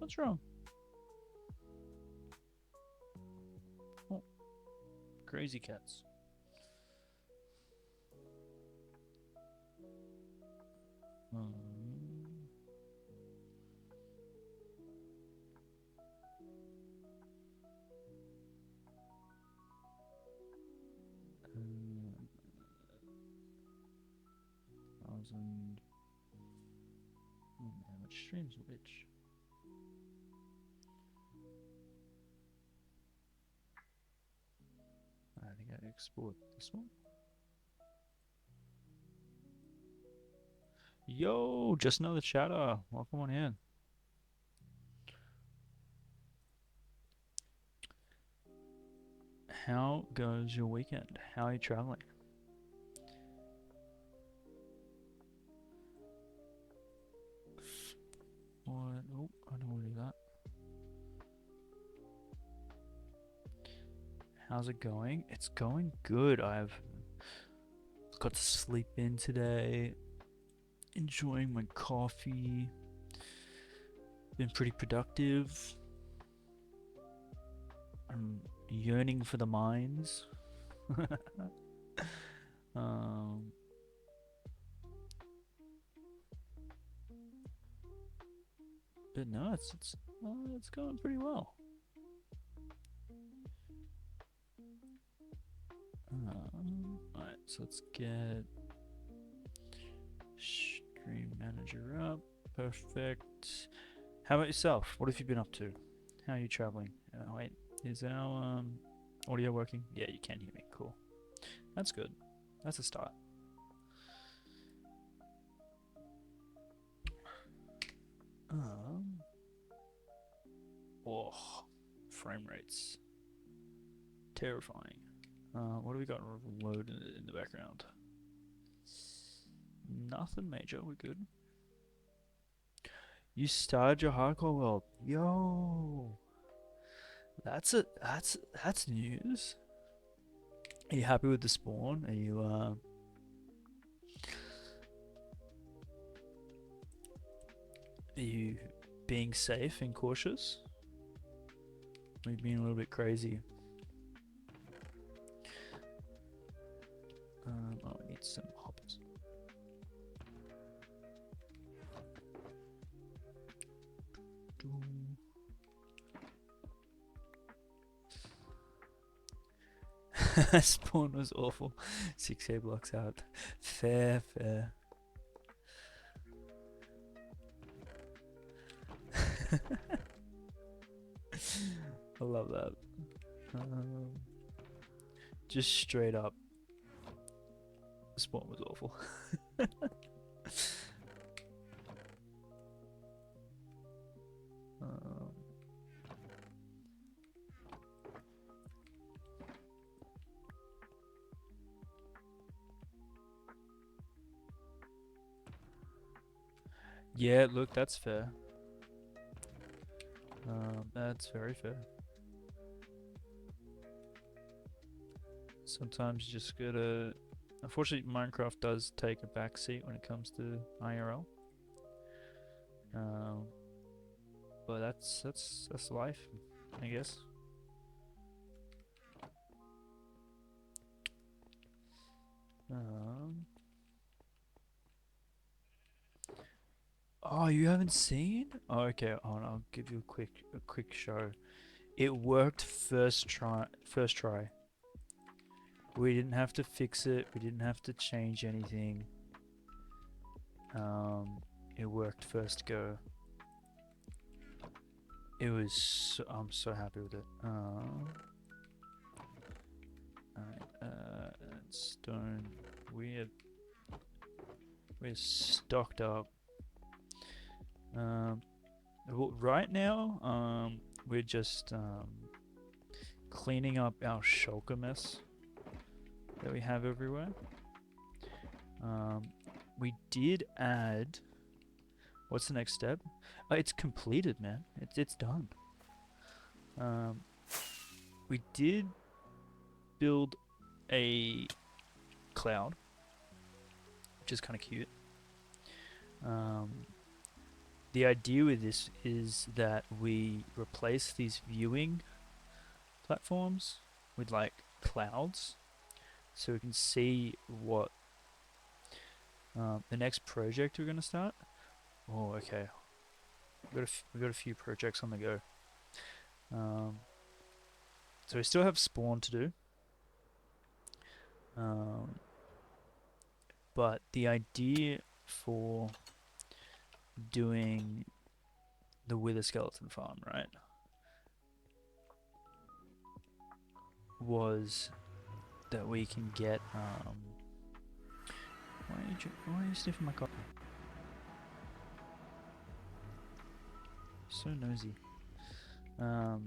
What's wrong? Oh, crazy cats. Hmm. Uh, 1000. Oh man, which stream's which? I think I export this one. Yo, just another chatter. Welcome on in. How goes your weekend? How are you traveling? What? Oh, I don't want to do that. How's it going? It's going good. I've got to sleep in today, enjoying my coffee. Been pretty productive. I'm yearning for the mines. um, but no, it's going pretty well. Alright, so let's get Stream Manager up. Perfect. How about yourself? What have you been up to? How are you traveling? Wait, is our audio working? Yeah, you can hear me. Cool. That's good. That's a start. Um, oh, frame rates. Terrifying. What do we got loaded in the background? Nothing major. We're good. You started your hardcore world. Yo, that's news. Are you happy with the spawn? Are you being safe and cautious? Are you being a little bit crazy? Oh, we need some hoppers. Spawn was awful. 6A blocks out. Fair, fair. I love that. Just straight up, Spawn was awful. um, yeah, look, that's fair. That's very fair. Sometimes you just gotta. Unfortunately, Minecraft does take a backseat when it comes to IRL. Um, but that's life, I guess. Um, oh, you haven't seen? Oh, okay. I'll give you a quick show. It worked first try. First try. We didn't have to fix it. We didn't have to change anything. It worked first go. It was. I'm so happy with it. Alright. Stone. We're we're stocked up. Well, right now, we're just cleaning up our shulker mess that we have everywhere. We did add. What's the next step? It's completed, man. It's done. We did build a cloud, which is kind of cute. the idea with this is that we replace these viewing platforms with like clouds, so we can see what the next project we're gonna start. Oh, okay. We got a few projects on the go. So we still have spawn to do. But the idea for doing the Wither Skeleton farm, right, was that we can get why are you sniffing my coffee? So nosy. Hold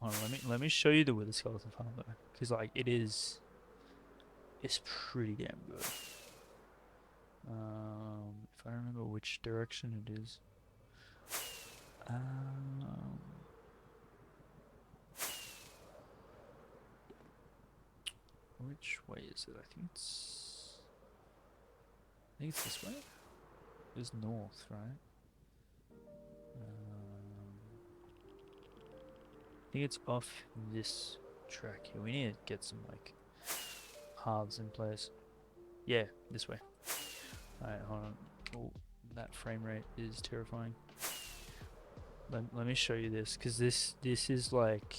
on, let me show you the Wither Skeleton farm though, because like it's pretty damn good. If I remember which direction it is. Which way is it? I think it's this way. It's north, right? I think it's off this track here. We need to get some like paths in place. Yeah, this way. Alright, hold on. Oh, that frame rate is terrifying. Let me show you this, because this is like,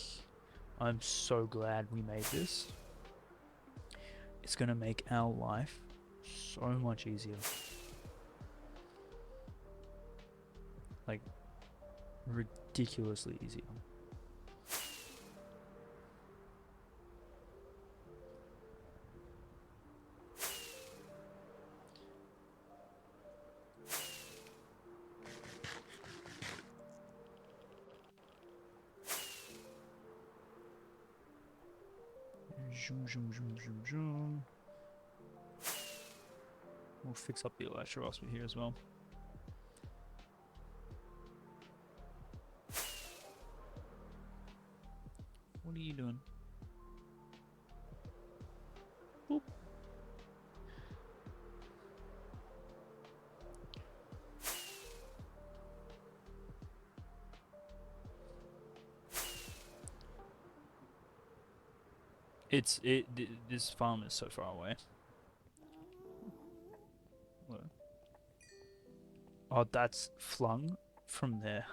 I'm so glad we made this. It's gonna make our life so much easier. Like, ridiculously easier. Zoom, zoom, zoom, zoom, zoom. We'll fix up the electro here as well. What are you doing? Boop. This farm is so far away. What? Oh, that's flung from there.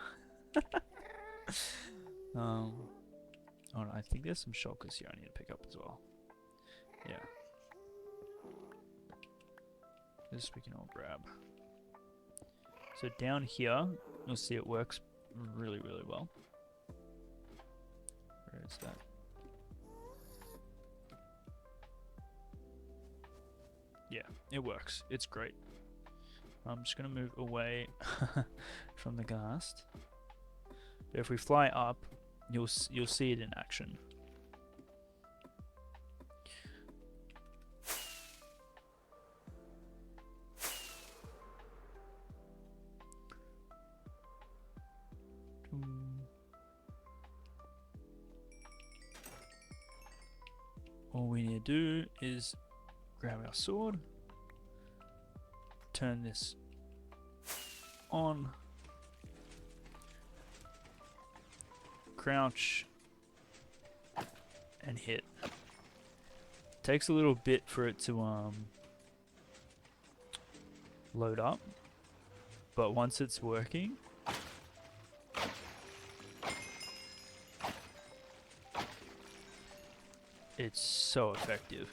Oh, no, I think there's some shulkers here I need to pick up as well. Yeah. This we can all grab. So down here, you'll see it works really, really well. Where is that? Yeah, it works. It's great. I'm just gonna move away from the ghast. But if we fly up, you'll see it in action. All we need to do is grab our sword, turn this on, crouch, and hit. Takes a little bit for it to load up, but once it's working, it's so effective.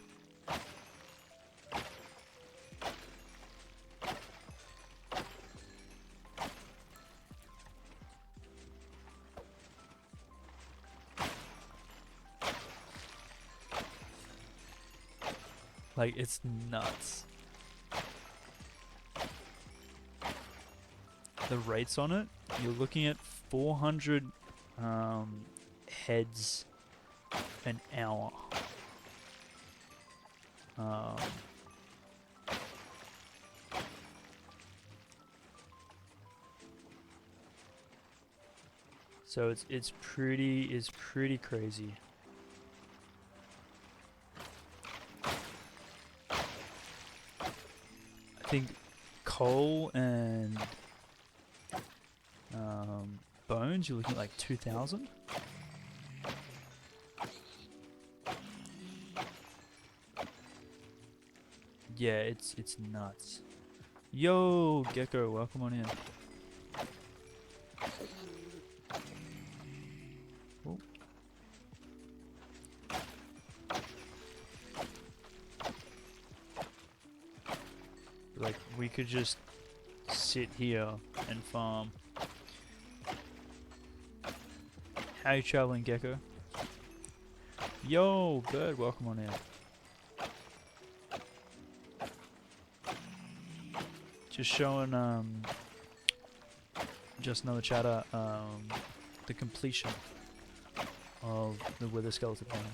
Like, it's nuts. The rates on it, you're looking at 400 heads an hour. So it's pretty crazy. I think coal and bones, you're looking at like 2,000. Yeah, it's nuts. Yo, Gecko, welcome on in. Oh. Like, we could just sit here and farm. How you traveling, Gecko? Yo, Bird, welcome on in. Just showing, just another chatter, the completion of the Wither Skeleton panel.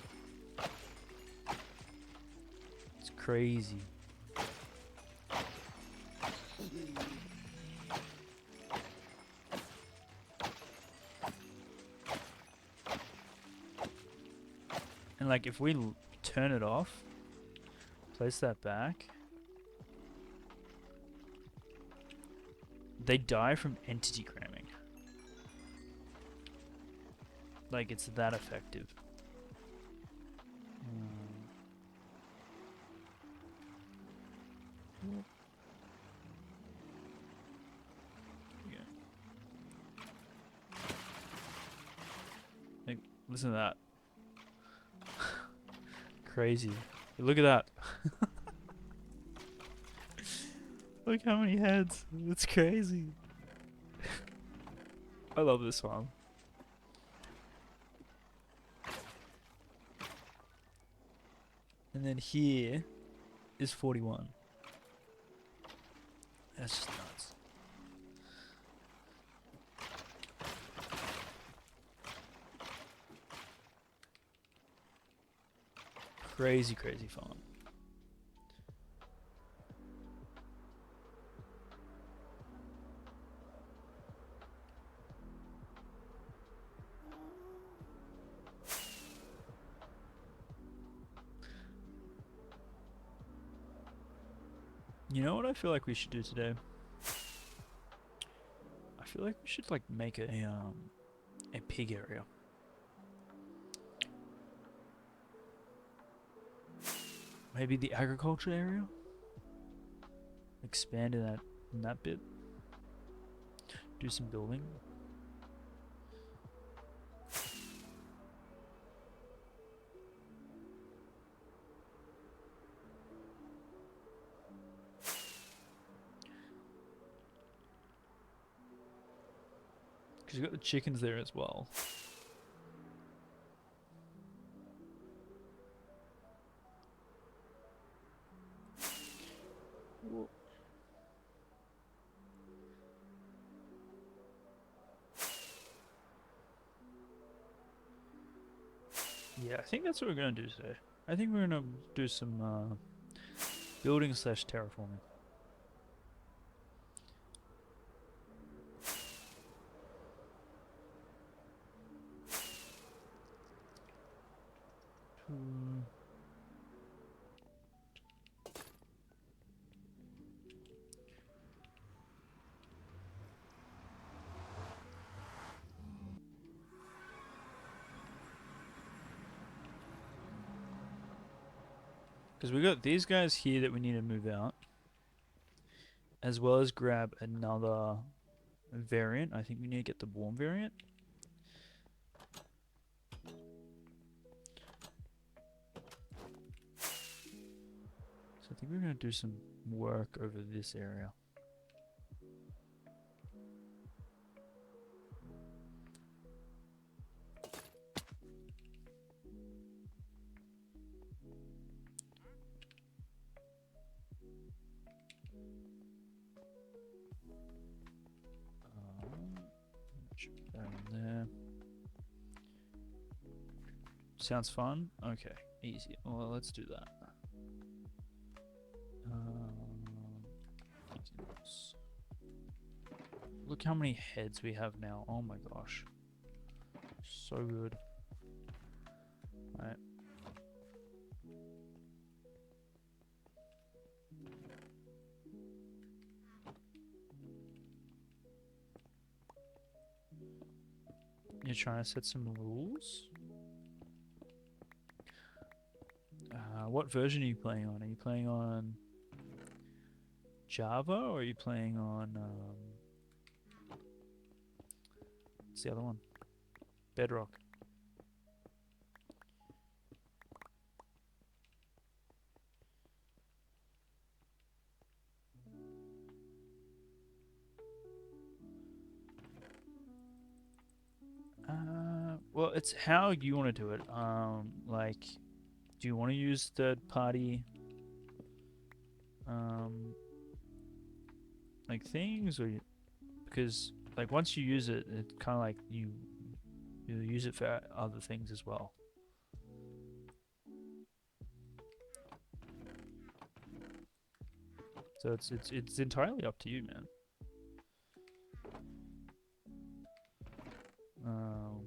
It's crazy. And like, if we turn it off, place that back, they die from entity cramming. Like, it's that effective. Yeah. Like, listen to that. Crazy. Look at that. Look how many heads. It's crazy. I love this one. And then here is 41. That's just nuts. Crazy, crazy farm. You know what I feel like we should do today? I feel like we should like make a pig area. Maybe the agriculture area? Expand in that bit. Do some building. Because you got the chickens there as well. Yeah, I think that's what we're gonna do today. I think we're gonna do some building / terraforming. Because we got these guys here that we need to move out, as well as grab another variant. I think we need to get the warm variant. So I think we're going to do some work over this area. There. Sounds fun? Okay, easy. Well, let's do that. Look how many heads we have now. Oh my gosh. So good. Alright. You're trying to set some rules. What version are you playing on? Are you playing on Java or are you playing on what's the other one? Bedrock. Well, it's how you want to do it. Like, do you want to use third-party, um, like things, or because like once you use it, it's kind of like you use it for other things as well. So it's entirely up to you, man. Um,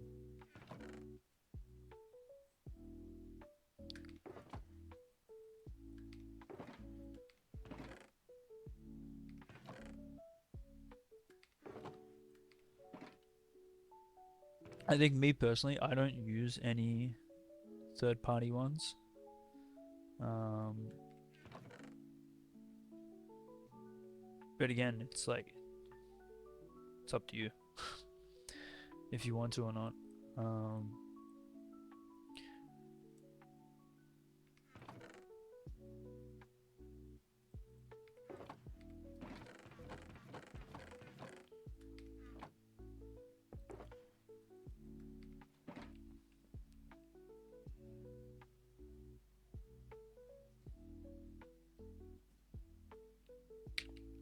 I think me personally, I don't use any third-party ones. Um, but again, it's like it's up to you if you want to or not. Um,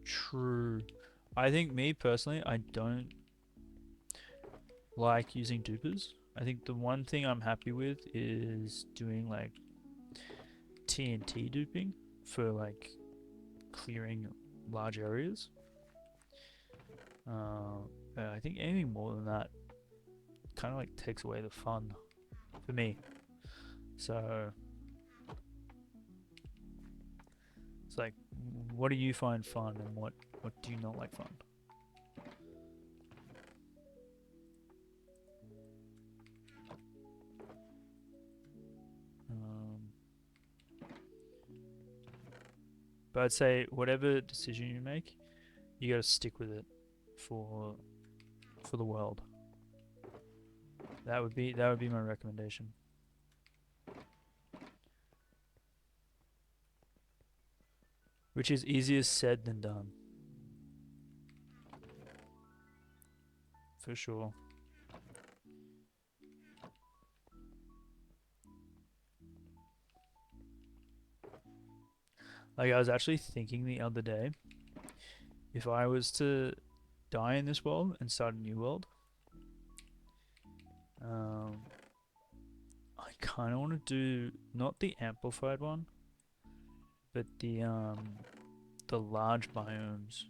True. I think me personally, I don't like using dupers. I think the one thing I'm happy with is doing like TNT duping for like clearing large areas. I think anything more than that kind of like takes away the fun for me. So it's like, what do you find fun and what do you not like fun? Um, but I'd say whatever decision you make, you got to stick with it for for the world. That would be my recommendation. Which is easier said than done, for sure. Like I was actually thinking the other day, if I was to die in this world and start a new world, um, I kind of want to do not the amplified one, but the large biomes.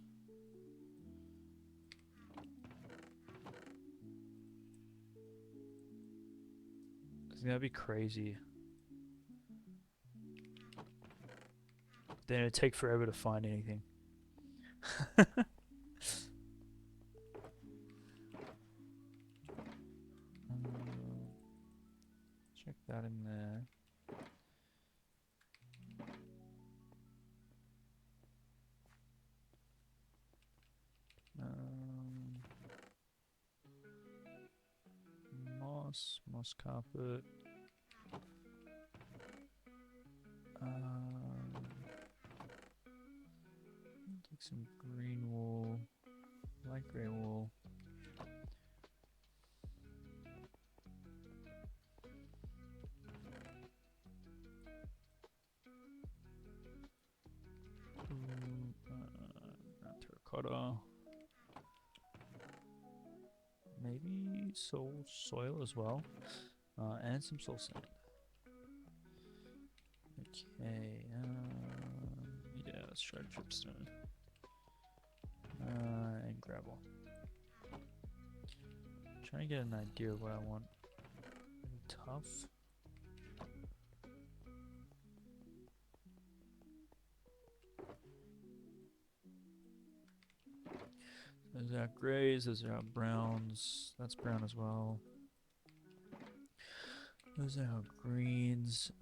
I think that'd be crazy. Then it'd take forever to find anything. Check that in there. Um, moss carpet. Take some green wool, light grey wool. Terracotta. Maybe soil as well, and some soul sand. Okay. Yeah, let's try dripstone. And gravel. Trying to get an idea of what I want. Maybe tough. Those are grays, those are browns. That's brown as well. Those are our greens.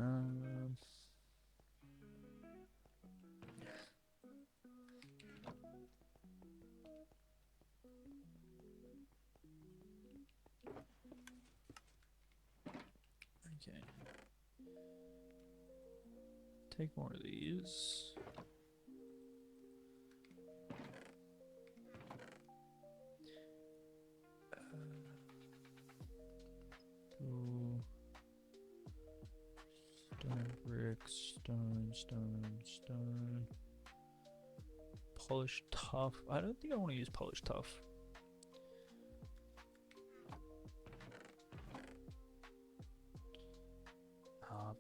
Okay. Take more of these. Two. Stone bricks, stone. Polished tough. I don't think I want to use polished tough.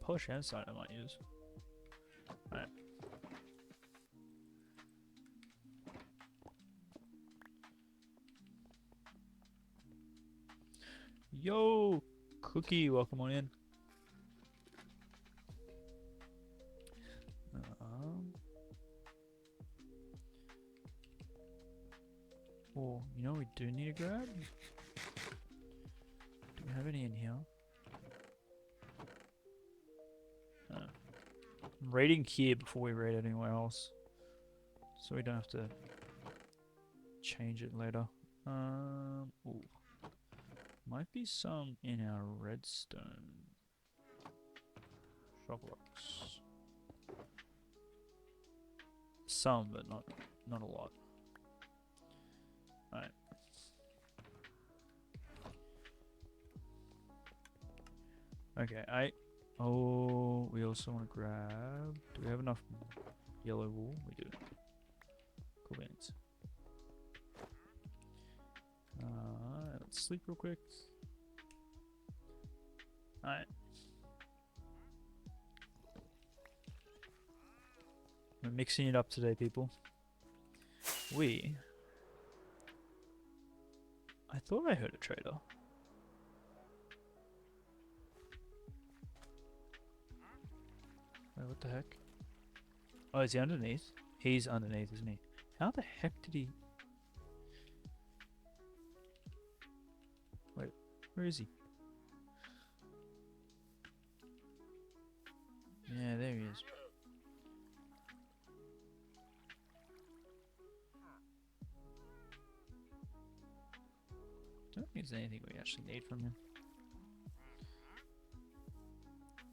Polished andesite I might use. Alright. Yo! Cookie, welcome on in. Oh, you know we do need to grab? Do we have any in here? I'm raiding here before we raid anywhere else. So we don't have to change it later. Ooh. Might be some in our redstone. Shop rocks. Some, but not a lot. Alright. Okay, oh, we also want to grab... Do we have enough yellow wool? We do. Cool beans. Let's sleep real quick. Alright. We're mixing it up today, people. I thought I heard a trader. Wait, what the heck? Oh, is he underneath? He's underneath, isn't he? How the heck did he... Wait, where is he? Yeah, there he is. Don't think there's anything we actually need from him.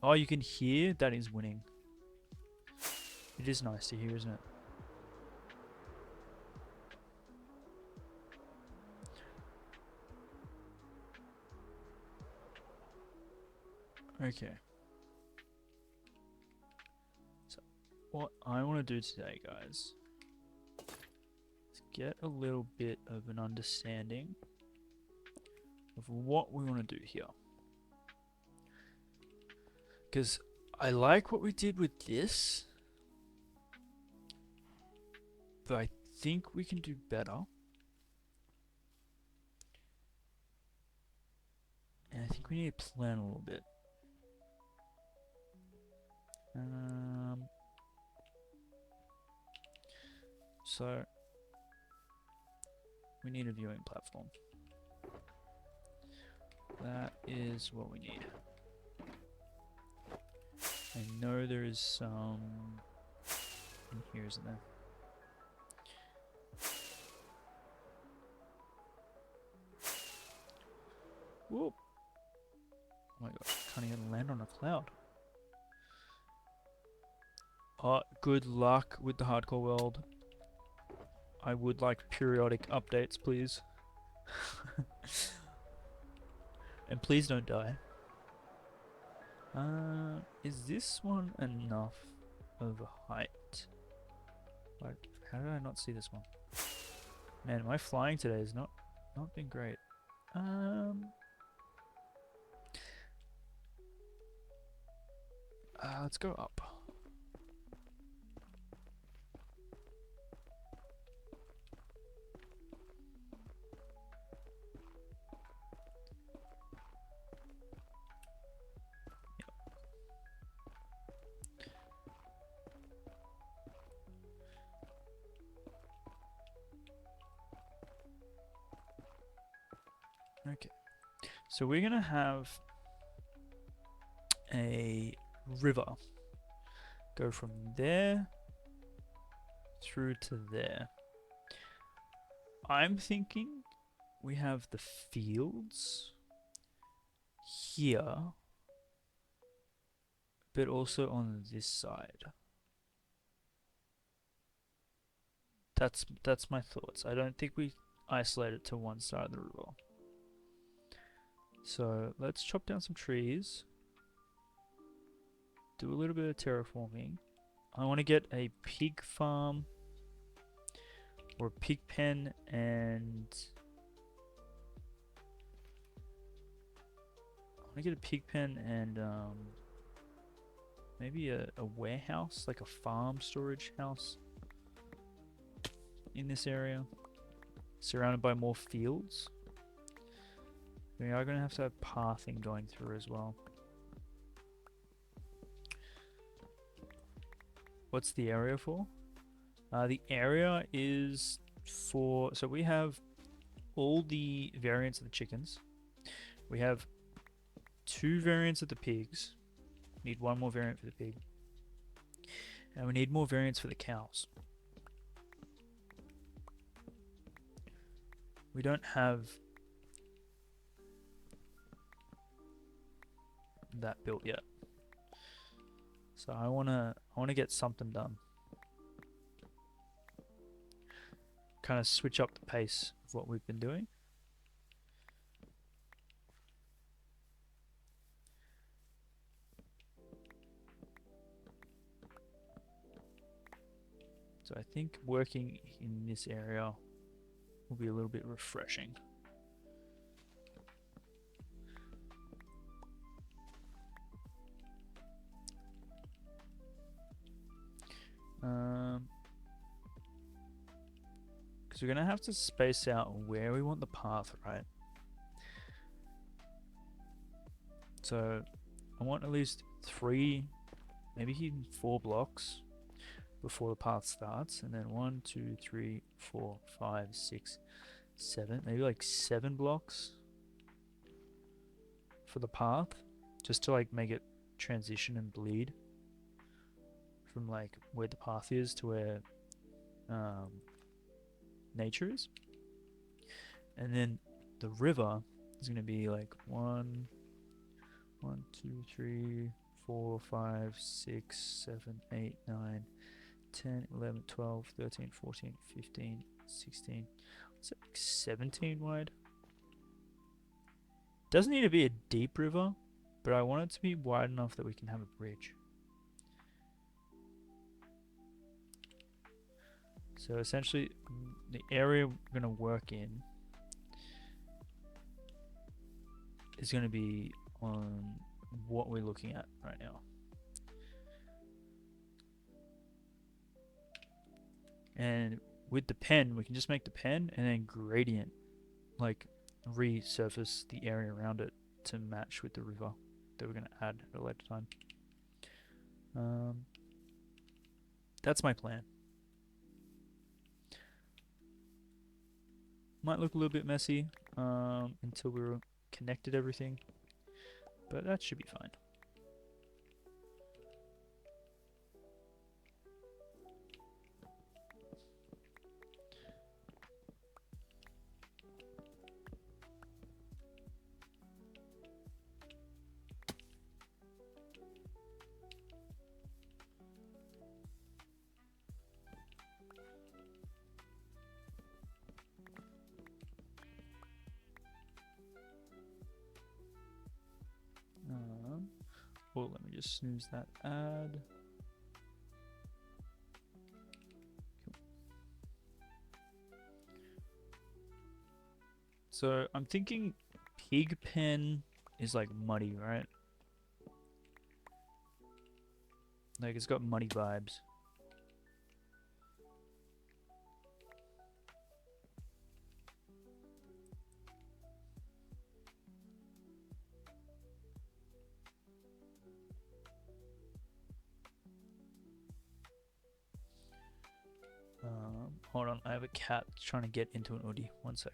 Oh, you can hear? That is winning. It is nice to hear, isn't it? Okay. So, what I want to do today, guys, is get a little bit of an understanding of what we want to do here. Because I like what we did with this, but I think we can do better. And I think we need to plan a little bit. So we need a viewing platform. That is what we need. I know there is some in here, isn't there? Whoop! Oh my gosh, can't even land on a cloud. Oh, good luck with the hardcore world. I would like periodic updates, please. And please don't die. Is this one enough of a height? Like, how did I not see this one? Man, my flying today has not been great. Let's go up. Okay, so we're gonna have a river. Go from there through to there. I'm thinking we have the fields here, but also on this side. That's my thoughts. I don't think we isolate it to one side of the river. So let's chop down some trees. Do a little bit of terraforming. I want to get a pig farm or a pig pen, and I want to get a pig pen and maybe a warehouse, like a farm storage house in this area, surrounded by more fields. We are going to have pathing going through as well. What's the area for? The area is for, so we have all the variants of the chickens. We have 2 variants of the pigs. Need 1 more variant for the pig. And we need more variants for the cows. We don't have that built yet. So I wanna get something done. Kind of switch up the pace of what we've been doing. So I think working in this area will be a little bit refreshing. Because we're going to have to space out where we want the path, right? So I want at least 3, maybe even 4 blocks before the path starts, and then 1, 2, 3, 4, 5, 6, 7, maybe like 7 blocks for the path, just to like make it transition and bleed from like where the path is to where nature is. And then the river is going to be like 1, 2, 3, 4, 5, 6, 7, 8, 9, 10, 11, 12, 13, 14, 15, 16, what's that, like 17 wide? Doesn't need to be a deep river, but I want it to be wide enough that we can have a bridge. So essentially, the area we're going to work in is going to be on what we're looking at right now. And with the pen, we can just make the pen and then gradient, like resurface the area around it to match with the river that we're going to add at a later time. That's my plan. Might look a little bit messy until we're connected everything, but that should be fine. Well, let me just snooze that ad. Cool. So I'm thinking pig pen is like muddy, right? Like it's got muddy vibes. Hold on, I have a cat trying to get into an Oodie. One sec.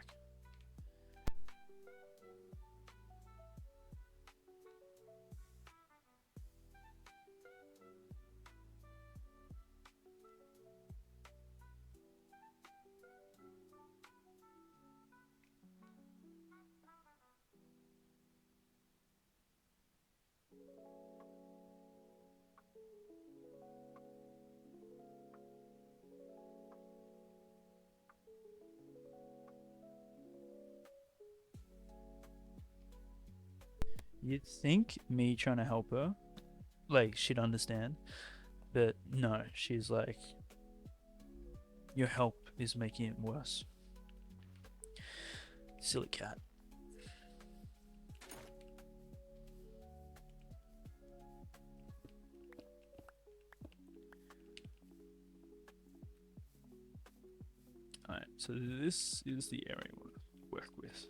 You'd think me trying to help her, like, she'd understand. But no, she's like, your help is making it worse. Silly cat. Alright, so this is the area we want to work with.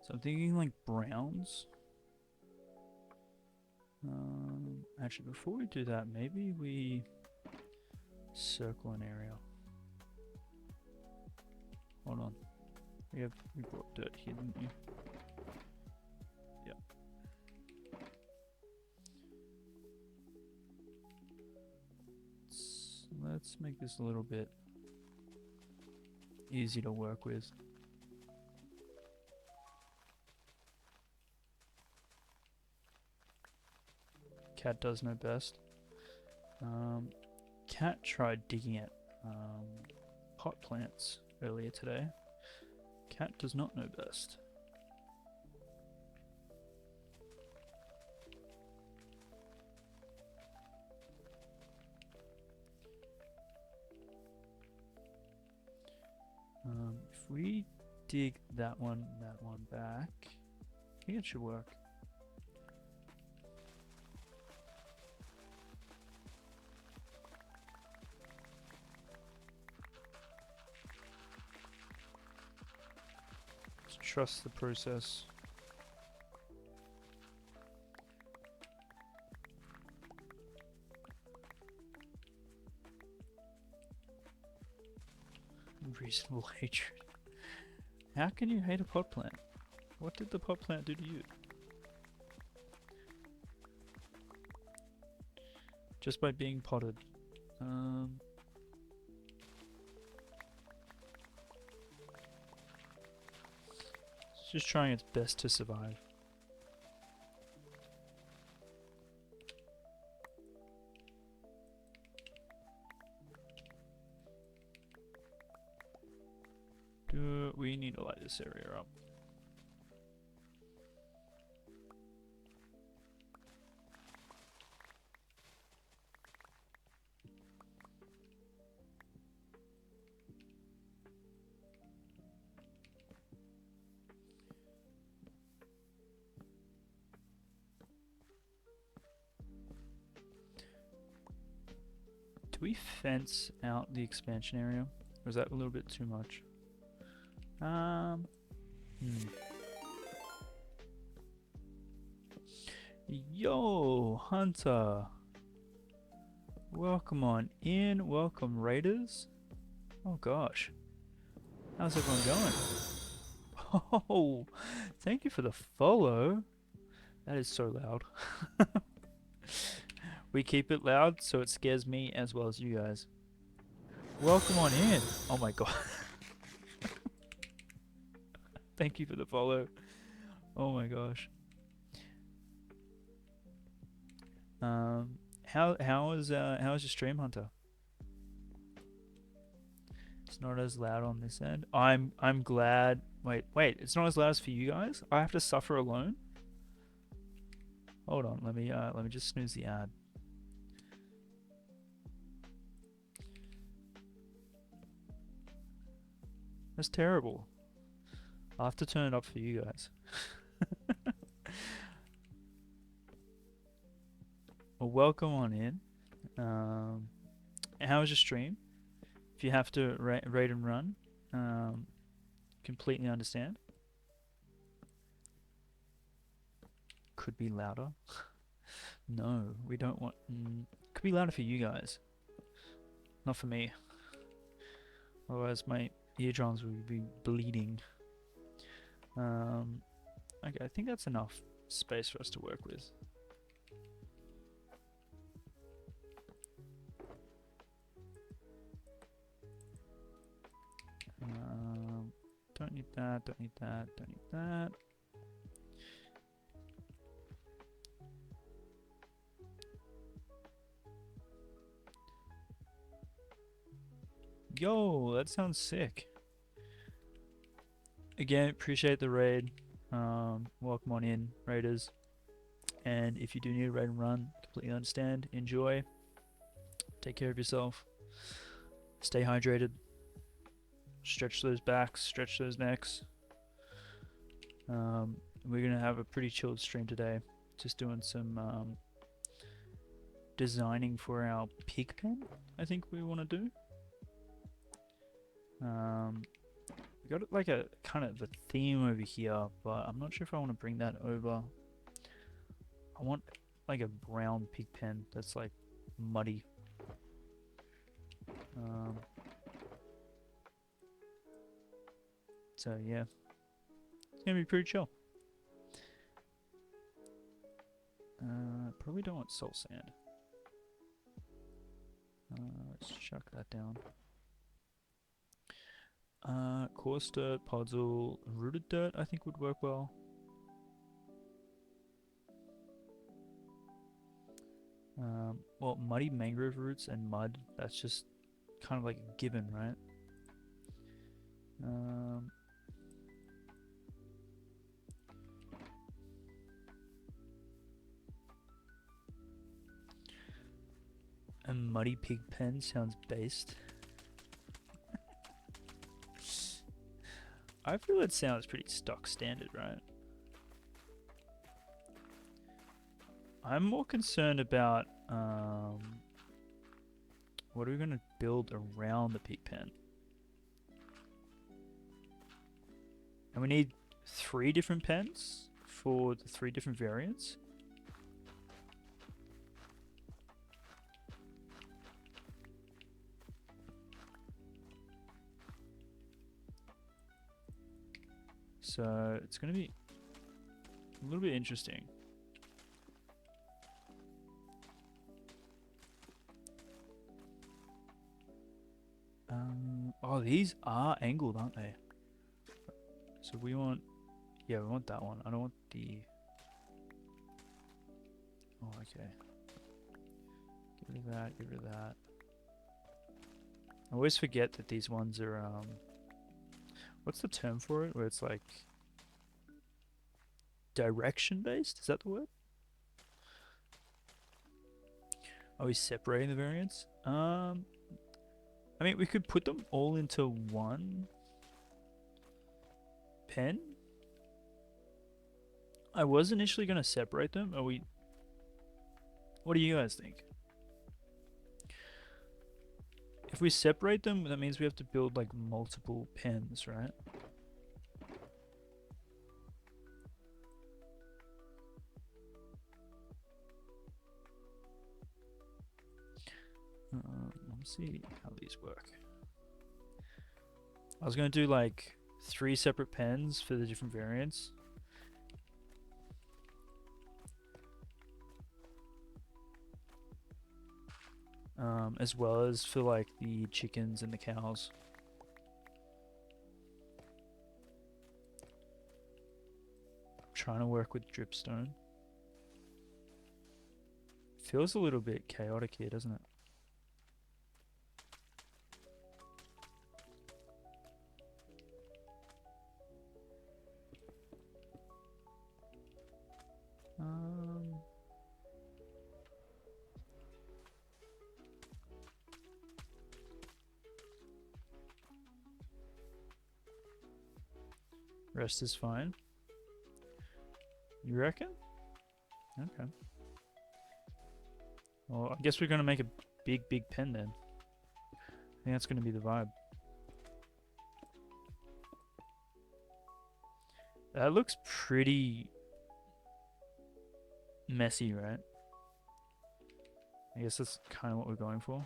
So I'm thinking like browns. Actually, before we do that, maybe we circle an area. Hold on. You brought dirt here, didn't you? Yep. Let's make this a little bit easy to work with. Cat does know best. Cat tried digging at pot plants earlier today. Cat does not know best. If we dig that one back, I think it should work. Just trust the process. Reasonable hatred. How can you hate a pot plant? What did the pot plant do to you? Just by being potted. It's just trying its best to survive. We need to light this area up. Do we fence out the expansion area? Or is that a little bit too much? Yo, Hunter. Welcome on in. Welcome, Raiders. Oh gosh. How's everyone going? Oh, thank you for the follow. That is so loud. We keep it loud so it scares me as well as you guys. Welcome on in. Oh my god. Thank you for the follow. Oh my gosh. How is your stream, Hunter? It's not as loud on this end. I'm glad. Wait, it's not as loud as for you guys? I have to suffer alone? Hold on, let me just snooze the ad. That's terrible. I'll have to turn it up for you guys. Well, welcome on in. How was your stream? If you have to raid and run, completely understand. Could be louder. No, we don't want. Could be louder for you guys, not for me. Otherwise, my eardrums would be bleeding. Okay, I think that's enough space for us to work with. Don't need that, don't need that, don't need that. Yo, that sounds sick. Again, appreciate the raid. Welcome on in, raiders. And if you do need a raid and run, completely understand. Enjoy. Take care of yourself. Stay hydrated. Stretch those backs, stretch those necks. We're gonna have a pretty chilled stream today. Just doing some designing for our pig pen. I think we want to do. We got like a kind of a theme over here, but I'm not sure if I want to bring that over. I want like a brown pig pen that's like muddy. So yeah, it's gonna be pretty chill. Probably don't want salt sand. Let's chuck that down. Coarse dirt, podzol, rooted dirt I think would work well. Well, muddy mangrove roots and mud, that's just kind of like a given, right? A muddy pig pen sounds based. I feel it sounds pretty stock standard, right? I'm more concerned about what are we going to build around the pig pen? And we need 3 different pens for the 3 different variants. So it's going to be a little bit interesting. Oh, these are angled, aren't they? So we want, yeah, we want that one. I don't want the. Oh, okay. Get rid of that. Get rid of that. I always forget that these ones are what's the term for it? Where it's like direction based? Is that the word? Are we separating the variants? I mean, we could put them all into one pen. I was initially going to separate them. Are we? What do you guys think? If we separate them, that means we have to build like multiple pens, right? Let's see how these work. I was going to do like 3 separate pens for the different variants. As well as for like the chickens and the cows. I'm trying to work with dripstone. Feels a little bit chaotic here, doesn't it? Rest is fine. You reckon? Okay. Well, I guess we're going to make a big pen then. I think that's going to be the vibe. That looks pretty messy, right? I guess that's kind of what we're going for.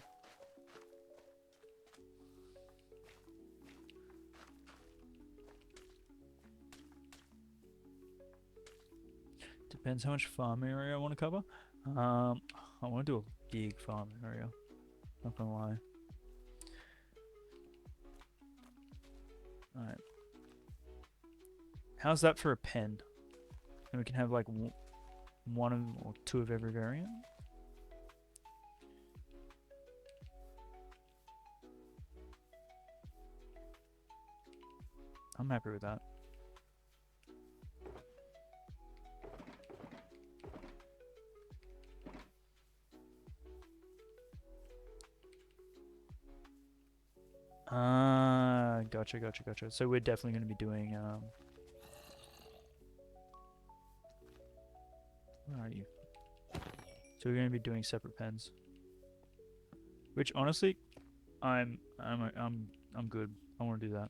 Depends how much farm area I want to cover. I want to do a big farm area. Not gonna lie. Alright. How's that for a pen? And we can have like 1 or 2 of every variant. I'm happy with that. Ah, gotcha, gotcha, gotcha. So we're definitely going to be doing, where are you? So we're going to be doing separate pens. Which honestly, I'm good. I want to do that.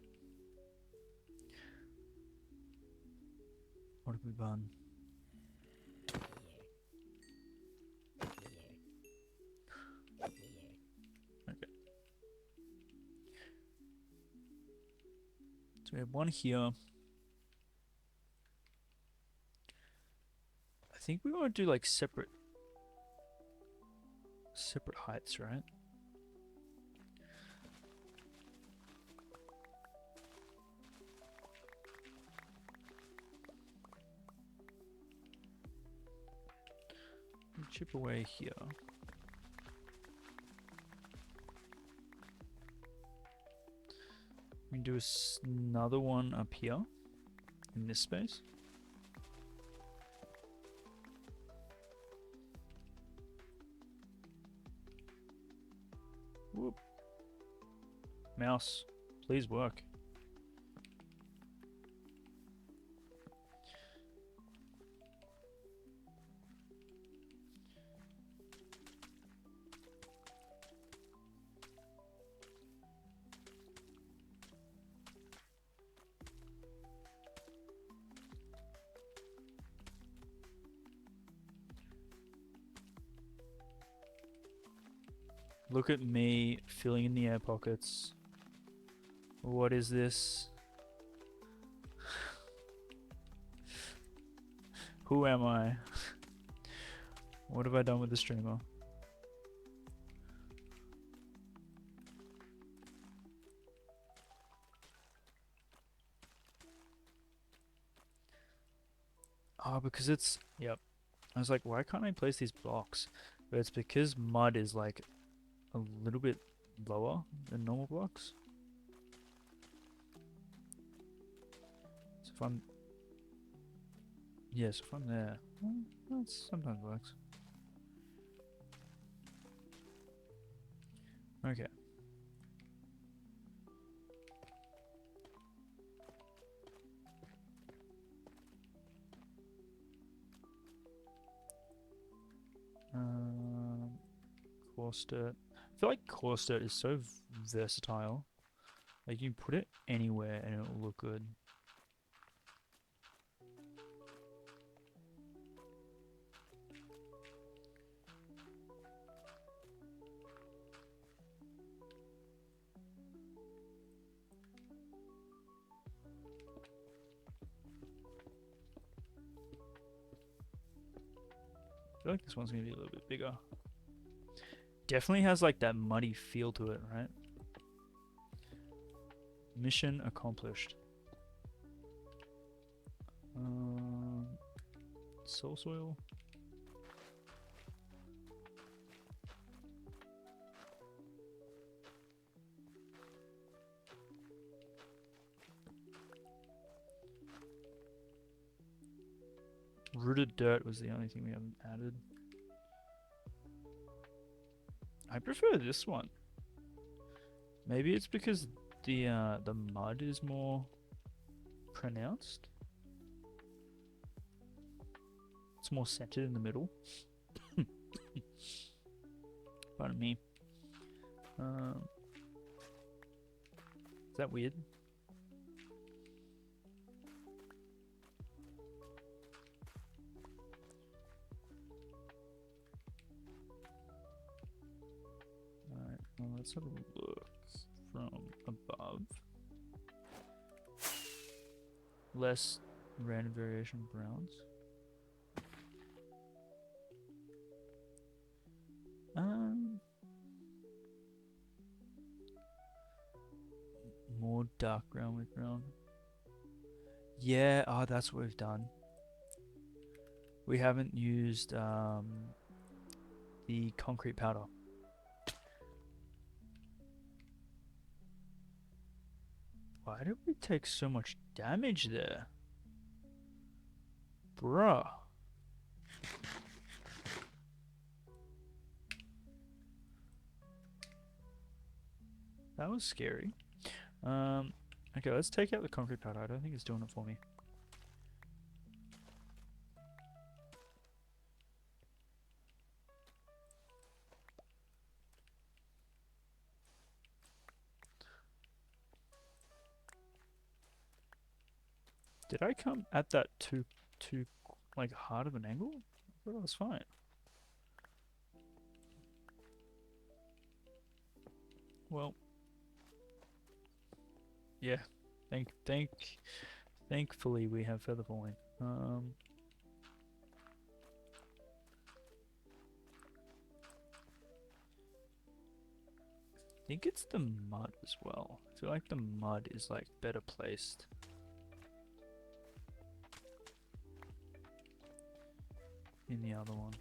What have we done? Okay. So we have one here. I think we want to do like separate heights, right? We chip away here. We can do another one up here in this space. Whoop. Mouse, please work. Look at me filling in the air pockets. What is this? Who am I? What have I done with the streamer? Oh, because it's... Yep. I was like, why can't I place these blocks? But it's because mud is like a little bit lower than normal blocks. So if I'm... Yes, if I'm there, well, that sometimes works. Okay. Coarse dirt. I feel like coarse dirt is so versatile. Like you can put it anywhere and it'll look good. I feel like this one's gonna be a little bit bigger. Definitely has like that muddy feel to it, right? Mission accomplished. Soul soil. Rooted dirt was the only thing we haven't added. I prefer this one. Maybe it's because the mud is more pronounced. It's more centered in the middle. Pardon me. Is that weird? Alright, well, let's have a look from above. Less random variation browns. More dark brown with brown. Yeah, oh, that's what we've done. We haven't used the concrete powder. What? Why did we take so much damage there? Bruh. That was scary. Okay, let's take out the concrete powder. I don't think it's doing it for me. Did I come at that too like hard of an angle? I thought I was fine. Well, yeah. Thankfully we have feather falling. I think it's the mud as well. I feel like the mud is like better placed in the other one.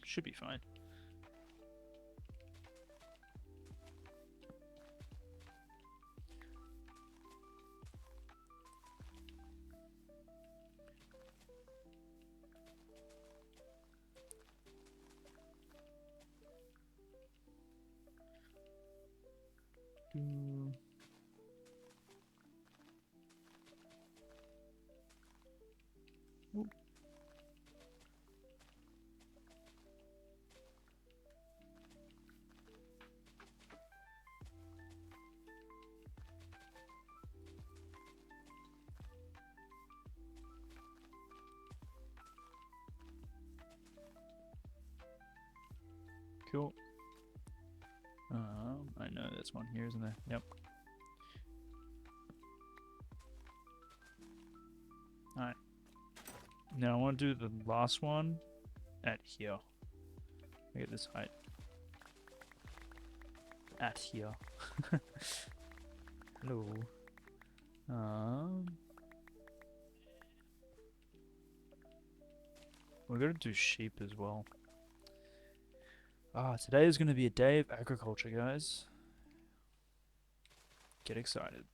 Should be fine. Oop. Cool. I know there's one here, isn't there? Yep. Alright. Now I want to do the last one at here. I get this height. At here. Hello. We're gonna do sheep as well. Today is gonna be a day of agriculture, guys. Get excited.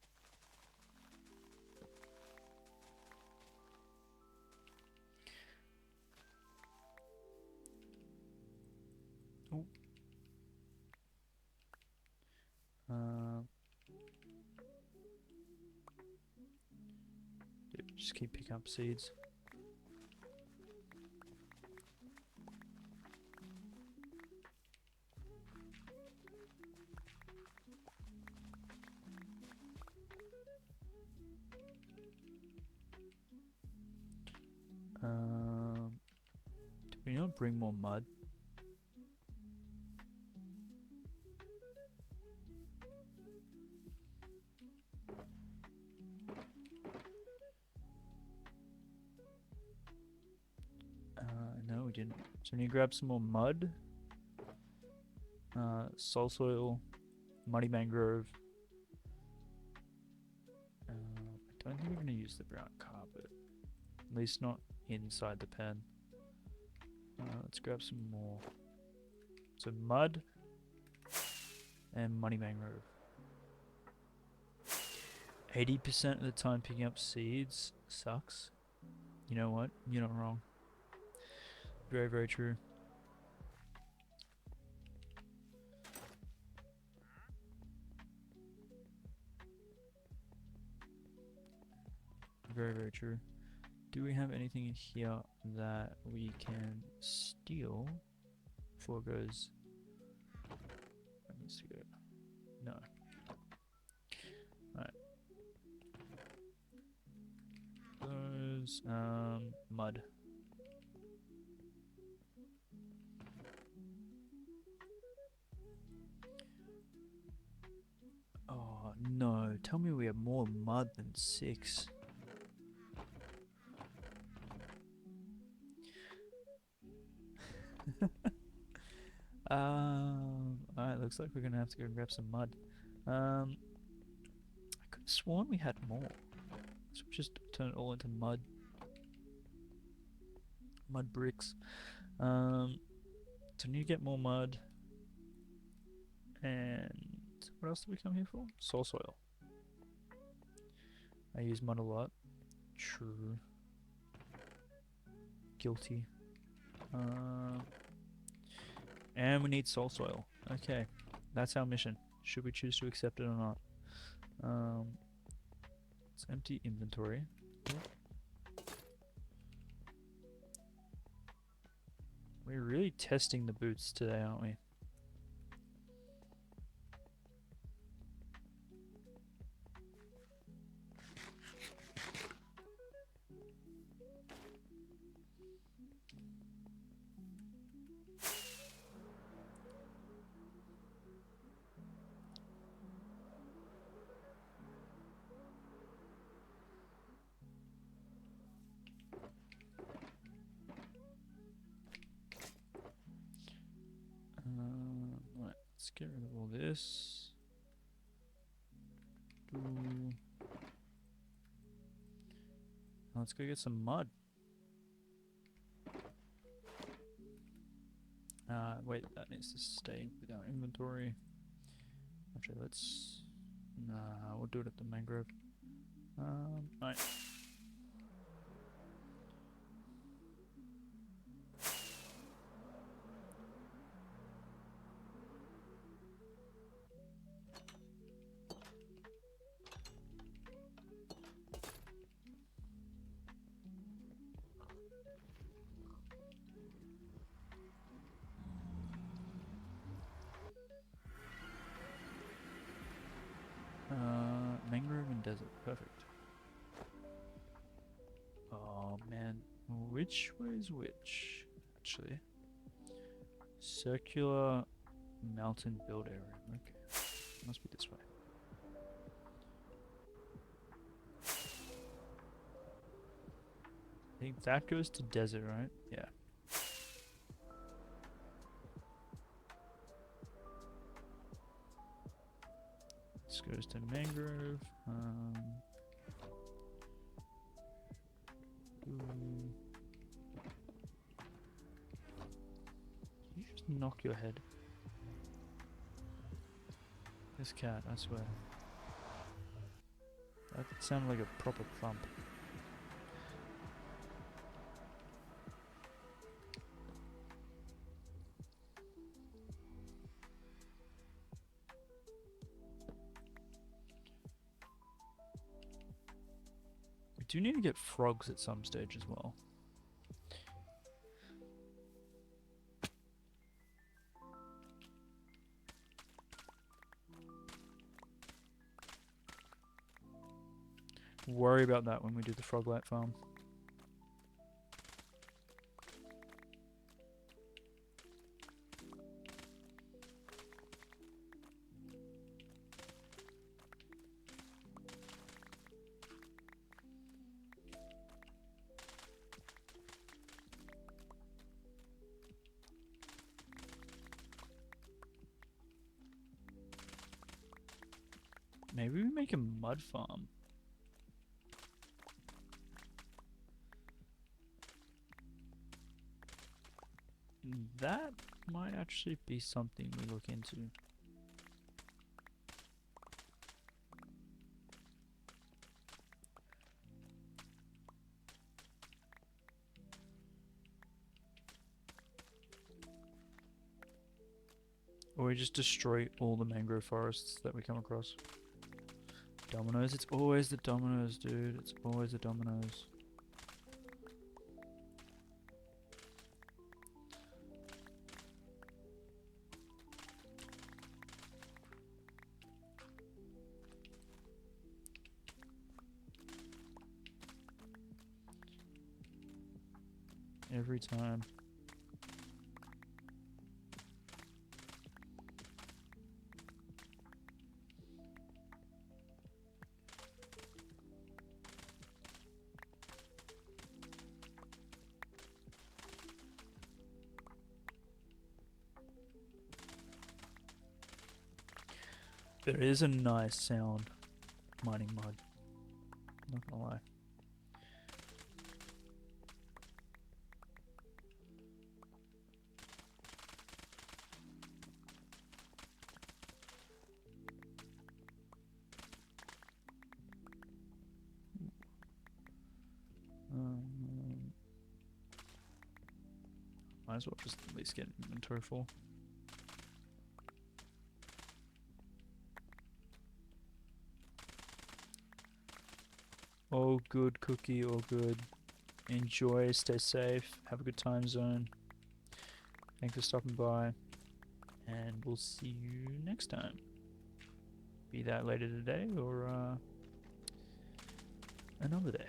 Oh. Just keep picking up seeds. Do we not bring more mud? No, we didn't. So we need to grab some more mud. Soul soil, muddy mangrove. I don't think we're going to use the brown carpet. At least not inside the pen. Let's grab some more. So mud and muddy mangrove. 80% of the time picking up seeds sucks. You know what? You're not wrong. Very, very true. Very, very true. Do we have anything in here that we can steal before it goes? That needs to go. No. Alright. Those, mud. Oh no, tell me we have more mud than 6. Alright, looks like we're gonna have to go grab some mud. I could have sworn we had more. So we just turn it all into mud. Mud bricks. So we need to get more mud. And what else did we come here for? Soil. I use mud a lot. True. Guilty. And we need soil. Okay. That's our mission. Should we choose to accept it or not? Let's empty inventory. We're really testing the boots today, aren't we? Right, let's get rid of all this. Let's go get some mud. Wait, that needs to stay with our inventory. Actually, let's... Nah, we'll do it at the mangrove. Right. Mangrove and desert, perfect. Oh man, which way is which? Actually, circular mountain build area. Okay, must be this way. I think that goes to desert, right? Yeah. This goes to mangrove. You just knock your head. This cat, I swear. That sounded like a proper thump. We do need to get frogs at some stage as well. Worry about that when we do the froglet farm. Maybe we make a mud farm. That might actually be something we look into. Or we just destroy all the mangrove forests that we come across. Dominoes, it's always the dominoes, dude. It's always the dominoes. Every time. There is a nice sound mining mud. Not gonna lie. Might as well just at least get inventory full. All good, Cookie, all good. Enjoy, stay safe, have a good time zone. Thanks for stopping by, and we'll see you next time. Be that later today or another day.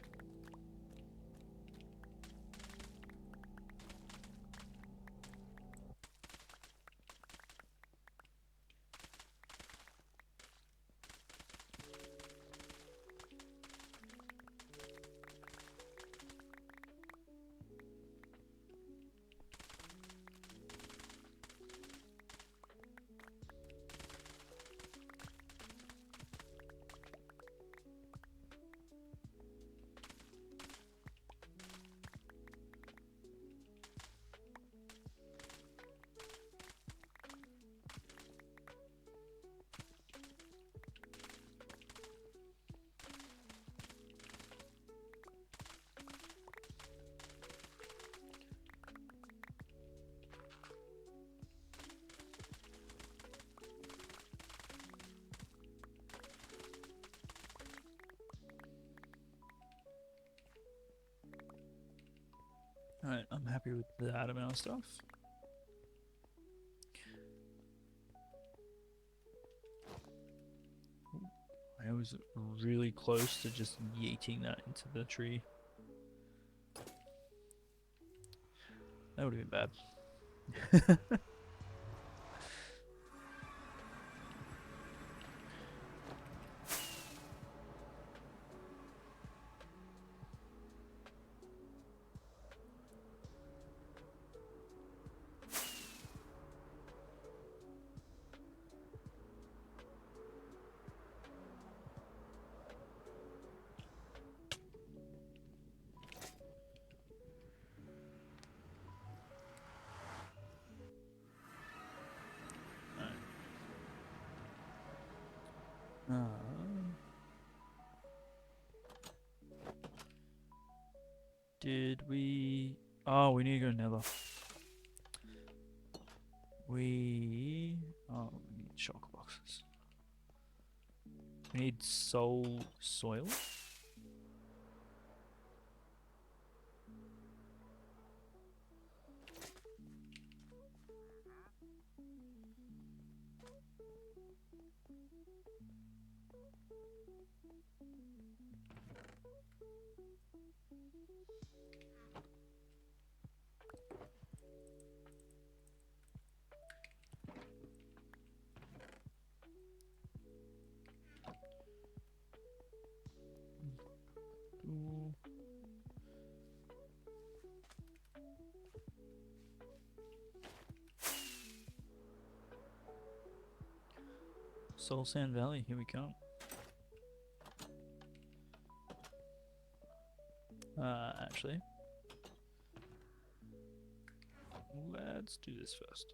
Alright, I'm happy with that amount of stuff. I was really close to just yeeting that into the tree. That would have been bad. Did we... Oh, we need to go nether. Oh, we need shock boxes. We need soil. Ooh. Soul Sand Valley, here we come. Actually, let's do this first.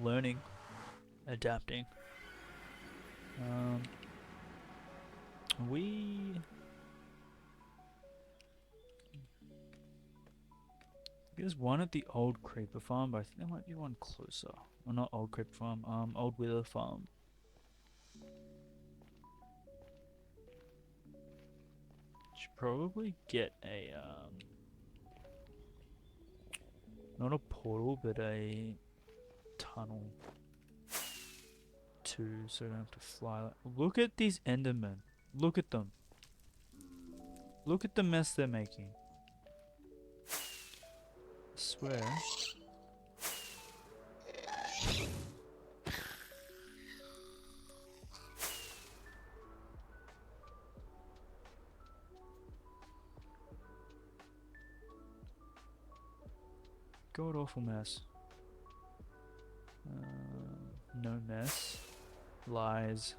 Learning, adapting. There's one at the old creeper farm, but I think there might be one closer. Well, not old creeper farm, old wither farm. Should probably get a not a portal, but a tunnel too, so I don't have to fly. Look at these Endermen. Look at them. Look at the mess they're making. I swear. God awful mess. No mess. Lies.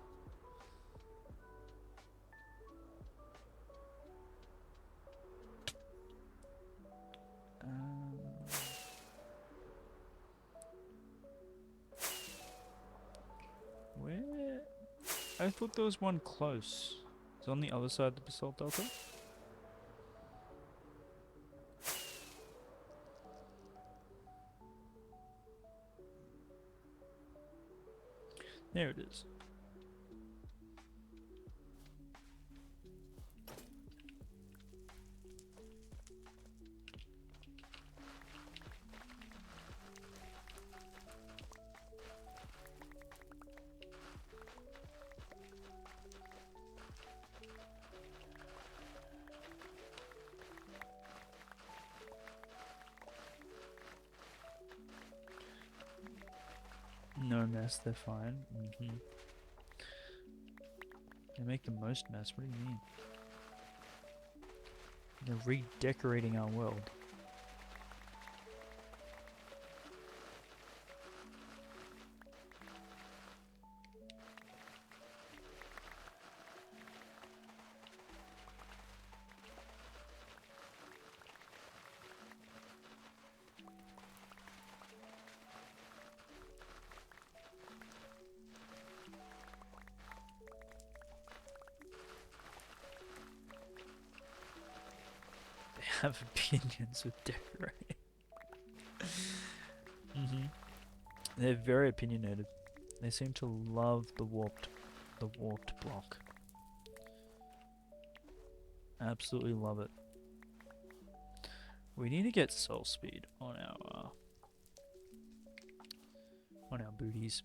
Where? I thought there was one close. It's on the other side of the basalt delta. There it is. No mess, they're fine. They make the most mess, what do you mean? They're redecorating our world. Have opinions with decorating. They're very opinionated. They seem to love the warped block. Absolutely love it. We need to get soul speed on our booties.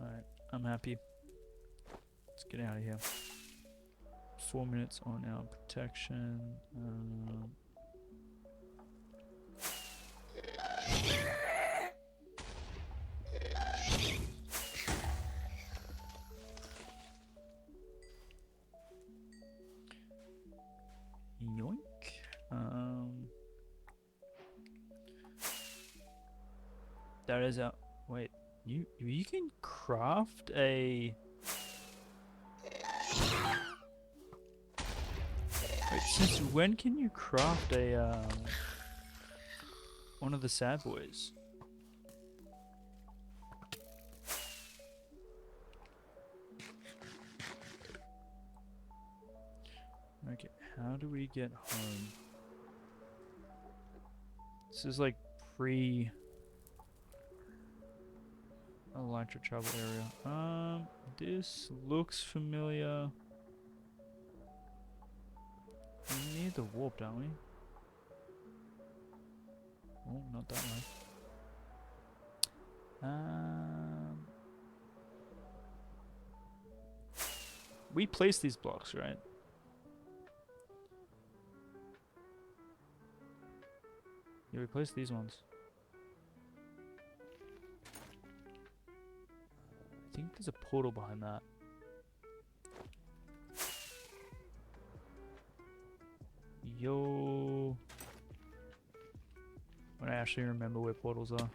Alright, I'm happy. Let's get out of here. 4 minutes on our protection. Yoink. That is out. Wait, you can craft a. Wait, since when can you craft a one of the sad boys? Okay, how do we get home? This is like pre Elytra travel area. This looks familiar. We need the warp, don't we? Oh, not that way. We placed these blocks, right? Yeah, we placed these ones. I think there's a portal behind that. Yo. When I actually remember where portals are.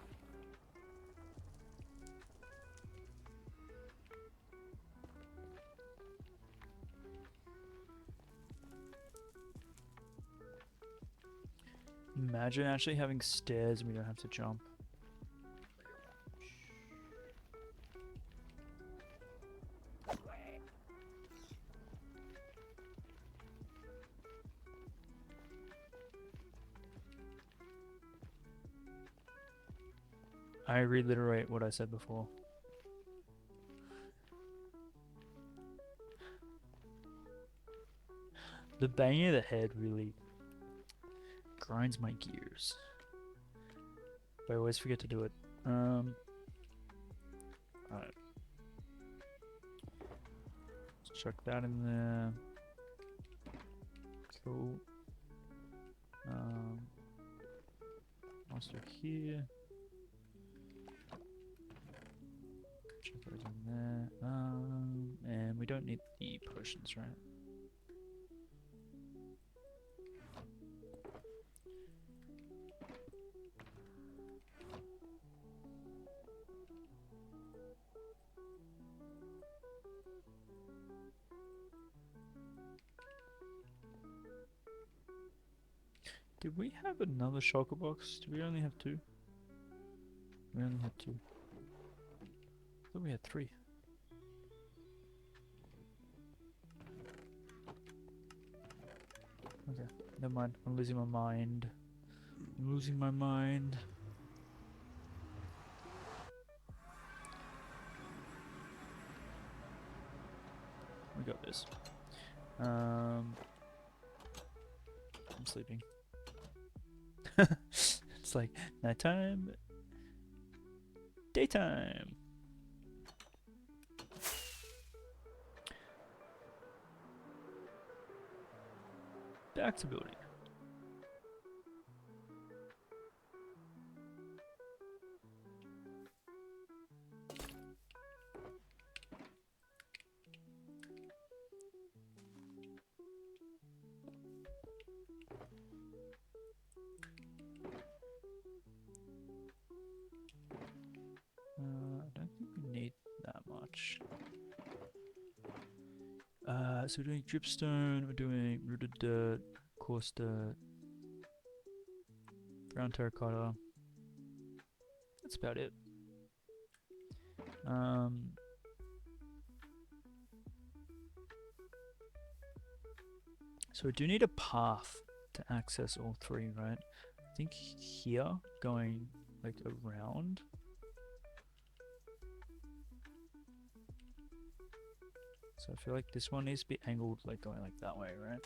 Imagine actually having stairs and we don't have to jump. I reiterate what I said before. The bang of the head really grinds my gears. But I always forget to do it. Alright. Let's chuck that in there. Cool. Monster here. Chuck those in there. And we don't need the potions, right? Did we have another shulker box? Did we only have 2? We only had 2. I thought we had 3. Okay, never mind. I'm losing my mind. I'm losing my mind. We got this. I'm sleeping. It's like nighttime, daytime. Back to building. I don't think we need that much. So we're doing dripstone, we're doing rooted dirt, coarse dirt, brown terracotta. That's about it. So we do need a path to access all 3, right? I think here, going like around. So I feel like this one needs to be angled like going like that way, right?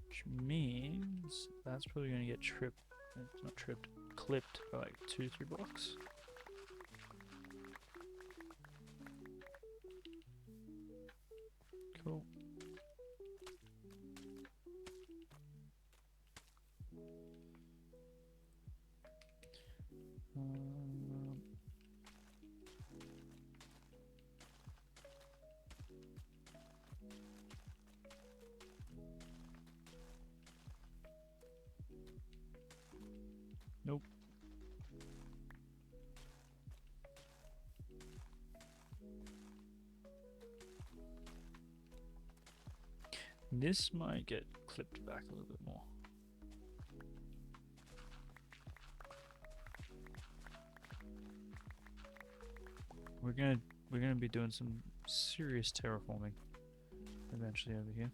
Which means that's probably going to get not tripped, clipped by like 2-3 blocks. Cool. Nope. This might get clipped back a little bit more. We're gonna be doing some serious terraforming eventually over here.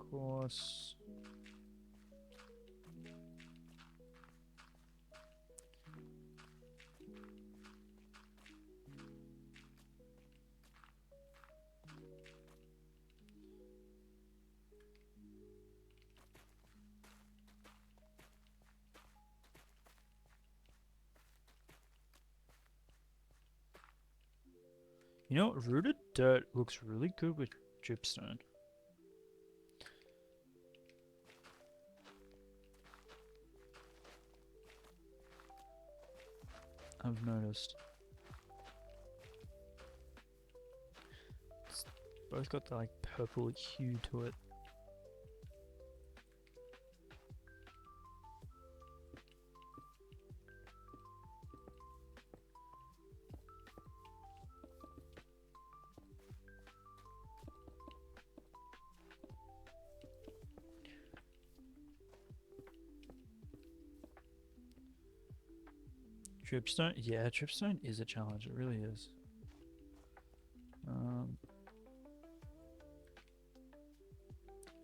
Of course. You know, rooted dirt looks really good with dripstone. I've noticed. It's both got the like purple hue to it. Dripstone? Yeah, dripstone is a challenge. It really is.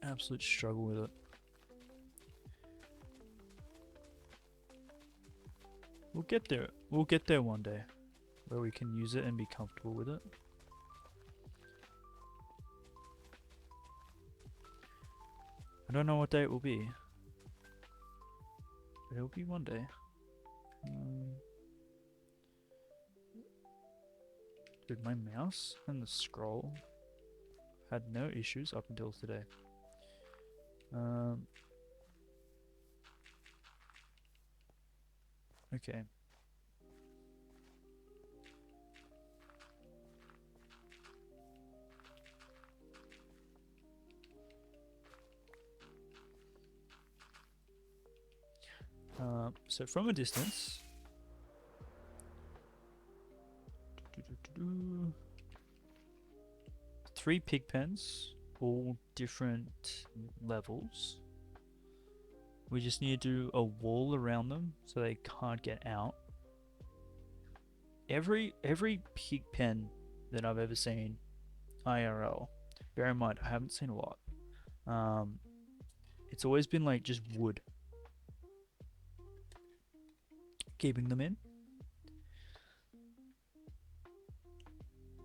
Absolute struggle with it. We'll get there. We'll get there one day, where we can use it and be comfortable with it. I don't know what day it will be, but it'll be one day. Dude, my mouse and the scroll had no issues up until today. Okay. So from a distance, 3 pig pens, all different levels. We just need to do a wall around them so they can't get out. Every pig pen that I've ever seen IRL, bear in mind I haven't seen a lot. It's always been like just wood, keeping them in.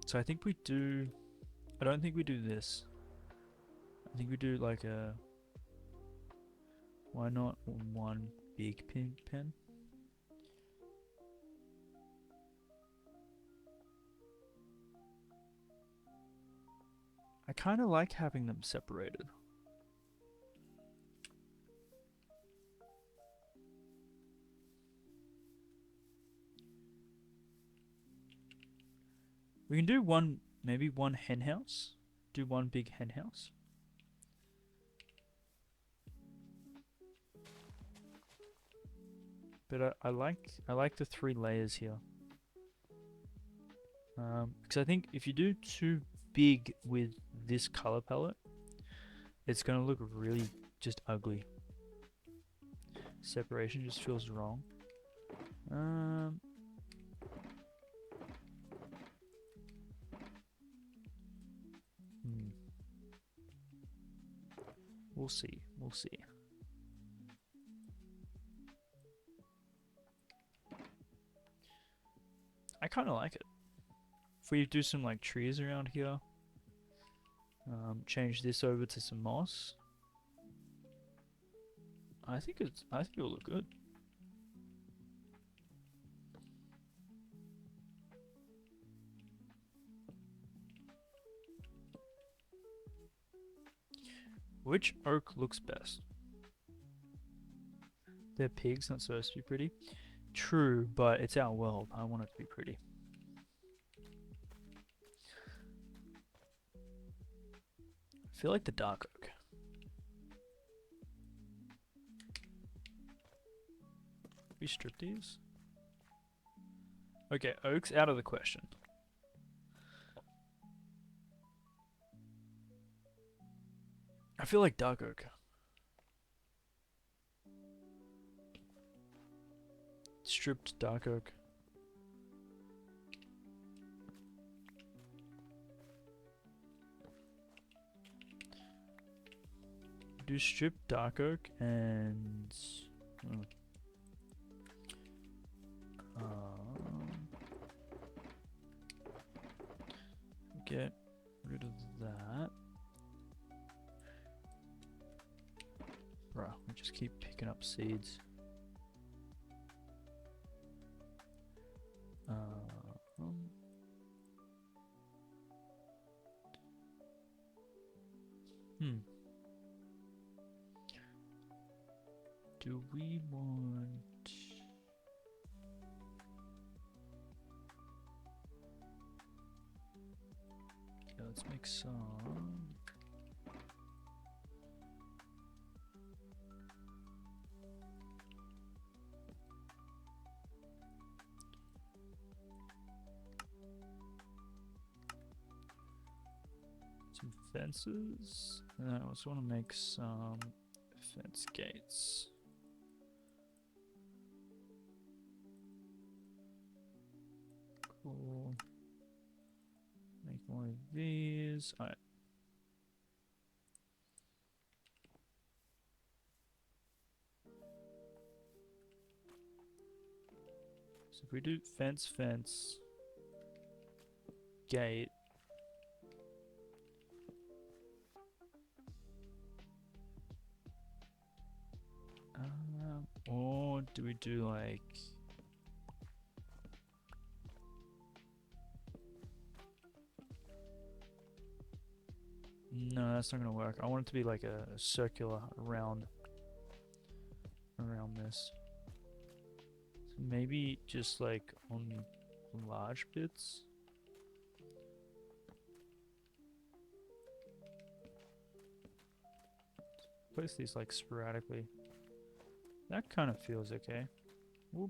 So I think we do. I don't think we do this. I think we do like a. Why not one big pig pen? I kind of like having them separated. We can do one, maybe one hen house. Do one big hen house. But I like the 3 layers here. Because I think if you do too big with this color palette, it's gonna look really just ugly. Separation just feels wrong. We'll see. We'll see. I kind of like it. If we do some like trees around here, change this over to some moss. I think it'll look good. Which oak looks best? They're pigs, not supposed to be pretty. True, but it's our world. I want it to be pretty. I feel like the dark oak. We strip these? Okay, oak's out of the question. I feel like dark oak. Stripped dark oak. Do stripped dark oak and get rid of that. Bruh, we just keep picking up seeds. Do we want... Yeah, let's make some... some fences. And I also want to make some fence gates. Cool. Make one of these. Alright. So if we do fence, gate. Or do we do like... No, that's not gonna work. I want it to be like a circular around this. So maybe just like on large bits. Place these like sporadically. That kind of feels okay. Whoop.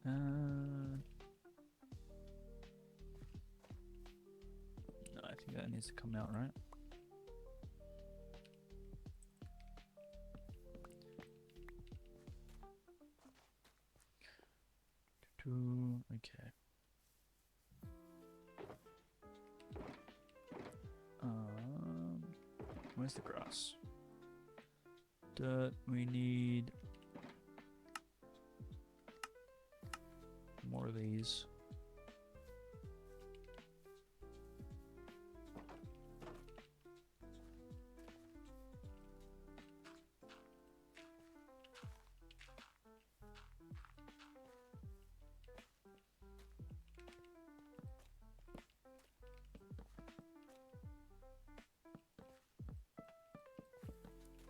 No, I think that needs to come out, right? Okay. Where's the grass? Dirt. We need more of these.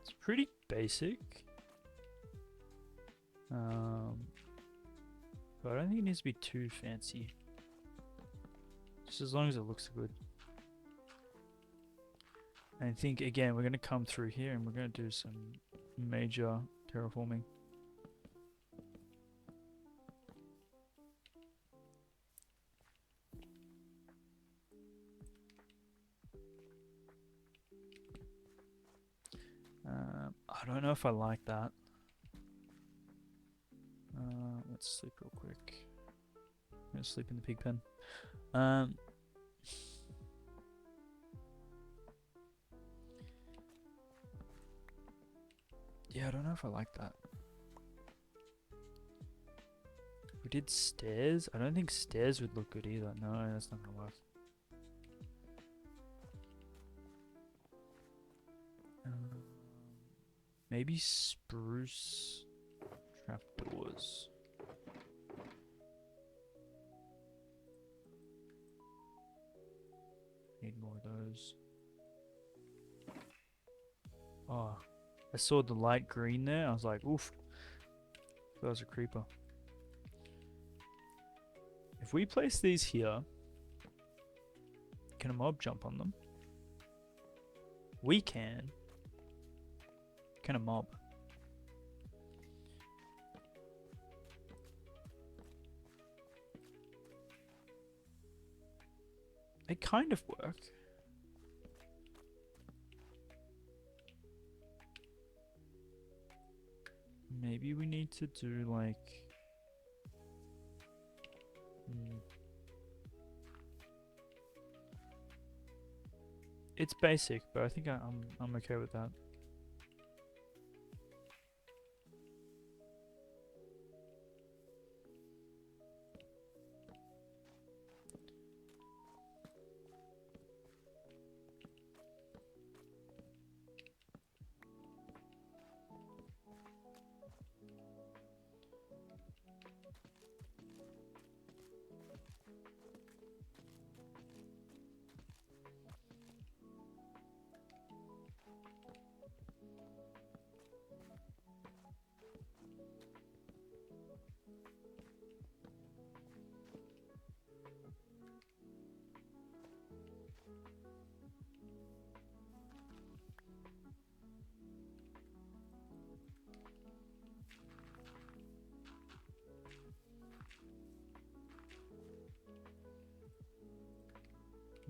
It's pretty basic. But I don't think it needs to be too fancy. Just as long as it looks good. And I think, again, we're going to come through here and we're going to do some major terraforming. I don't know if I like that. Let's sleep real quick. I'm going to sleep in the pig pen. Yeah, I don't know if I like that. If we did stairs, I don't think stairs would look good either. No, that's not gonna work. Maybe spruce trapdoors. Need more of those. Oh, I saw the light green there. I was like, oof. That was a creeper. If we place these here, can a mob jump on them? We can. Can a mob? They kind of work. Maybe we need to do like... It's basic, but I think I'm okay with that.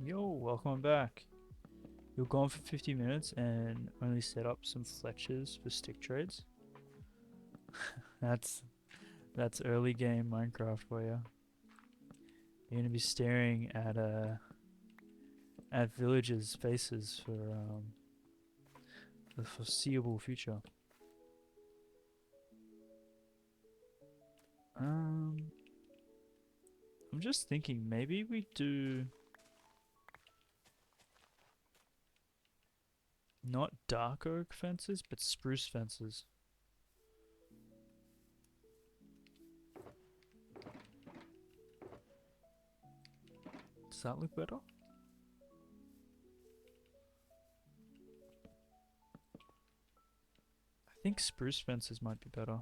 Yo, welcome back. You're gone for 50 minutes and only set up some Fletchers for stick trades. That's that's early game Minecraft for you. You're gonna be staring at villagers' faces for the foreseeable future. I'm just thinking maybe we do not dark oak fences, but spruce fences. Does that look better? I think spruce fences might be better.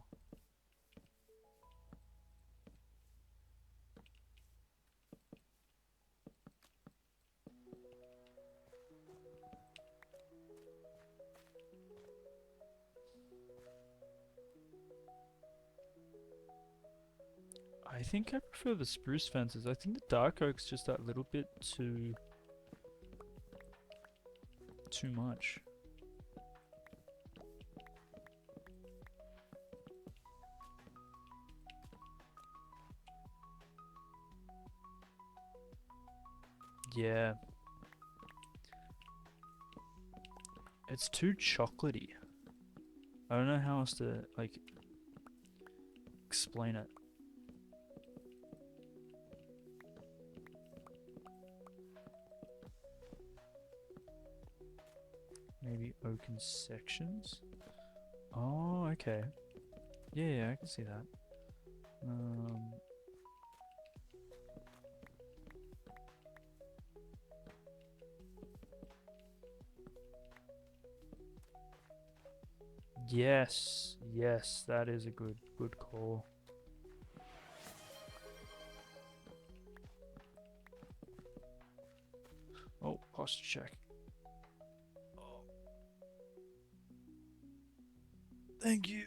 I think I prefer the spruce fences. I think the dark oak's just that little bit too much. Yeah. It's too chocolatey. I don't know how else to like explain it. Maybe oaken sections? Oh, okay. Yeah, I can see that. Yes, that is a good call. Oh, posture check. Oh. Thank you.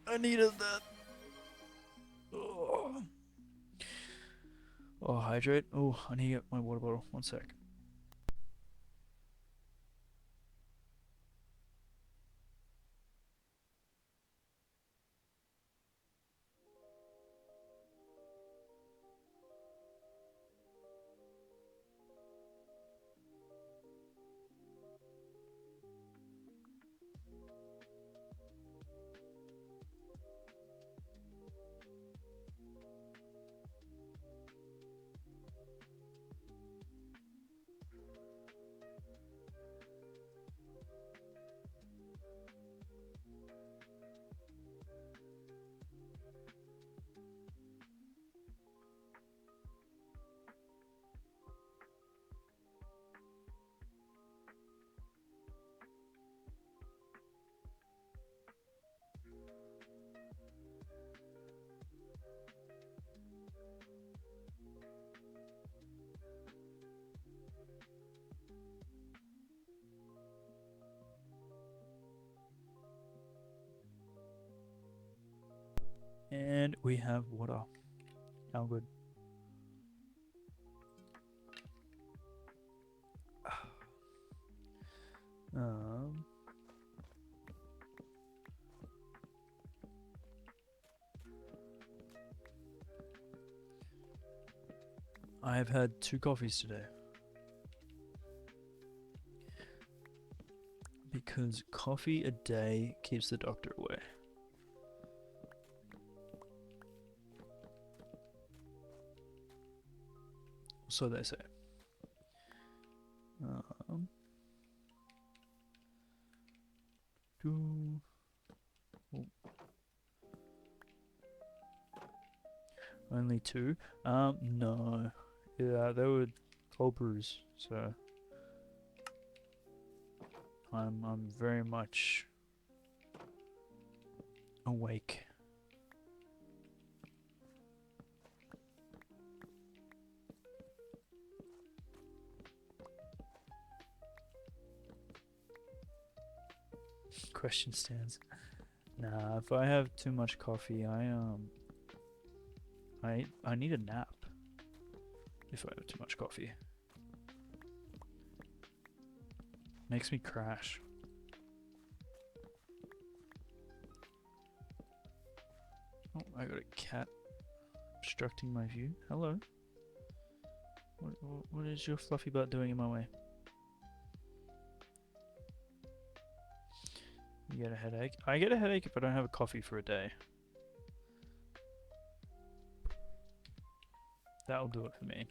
I needed that. Oh. Oh, hydrate. Oh, I need to get my water bottle. One sec. And we have water. How good. Um, I have had 2 coffees today. Because coffee a day keeps the doctor away. So they say. Um, do, oh, only 2? No. Yeah, they were cold brews, so I'm very much awake. Question stands. Nah, if I have too much coffee, I need a nap. If I have too much coffee. Makes me crash. Oh, I got a cat obstructing my view. Hello. What is your fluffy butt doing in my way? You get a headache? I get a headache if I don't have a coffee for a day. That'll do it for me.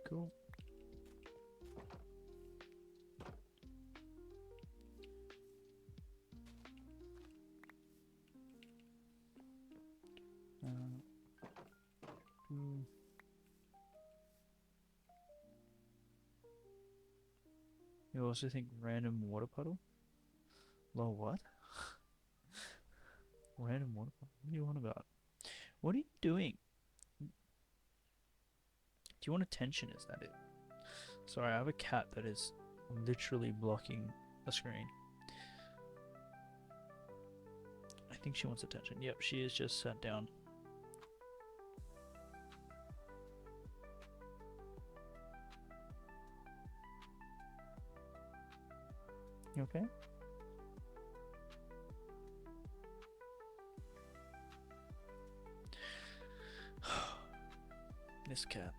Cool. You also think random water puddle? Lol, what? Random water puddle? What are you on about? What are you doing? Do you want attention? Is that it? Sorry, I have a cat that is literally blocking the screen. I think she wants attention. Yep, she is just sat down. You okay? This cat.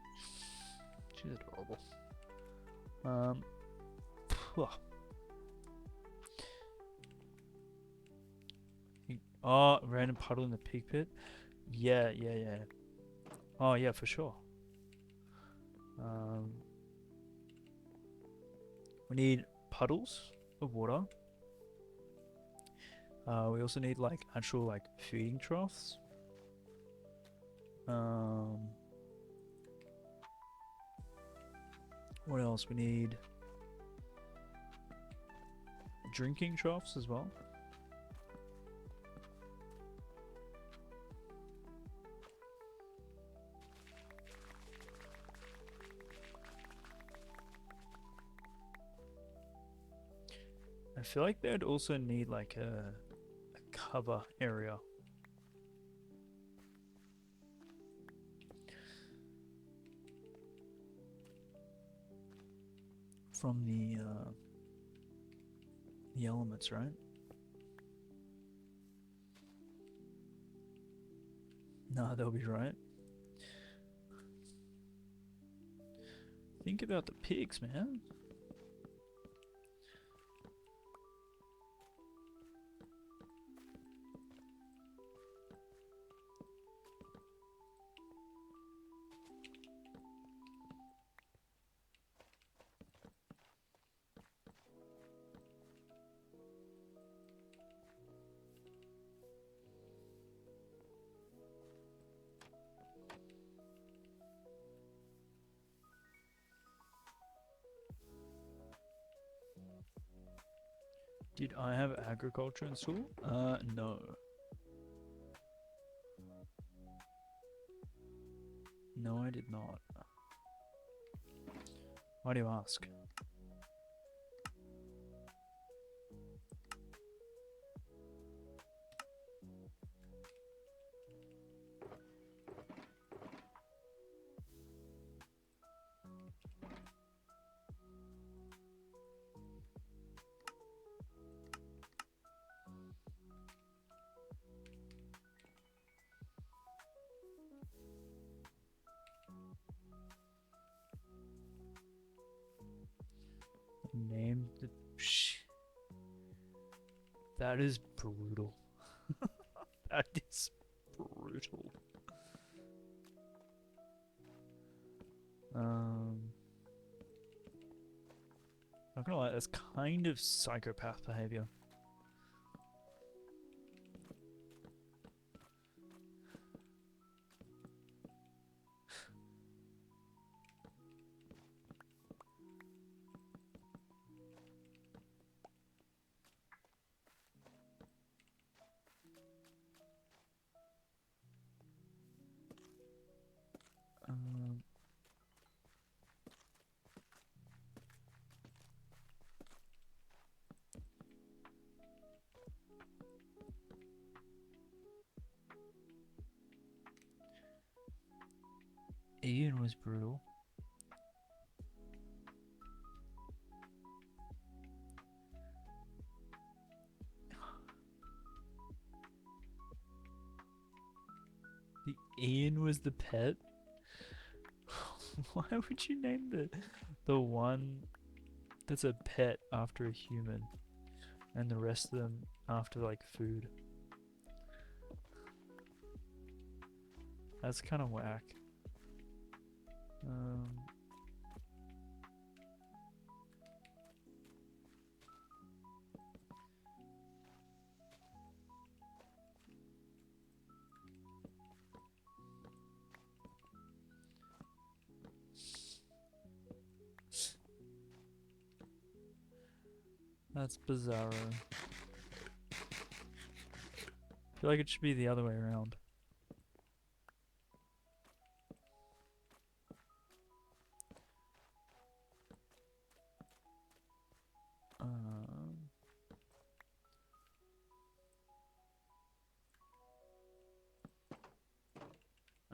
She's adorable. Oh, random puddle in the pig pit? Yeah. Oh, yeah, for sure. We need puddles of water. We also need like actual like feeding troughs. What else? We need drinking troughs as well. I feel like they'd also need like a cover area. From the elements, right? Nah, they'll be right. Think about the pigs, man. Did I have agriculture in school? No. No, I did not. Why do you ask? Name the... That is brutal. That is brutal. Not gonna lie, that's kind of psychopath behavior. Ian was brutal. The Ian was the pet? Why would you name the one that's a pet after a human and the rest of them after like food? That's kind of whack. That's bizarro. I feel like it should be the other way around.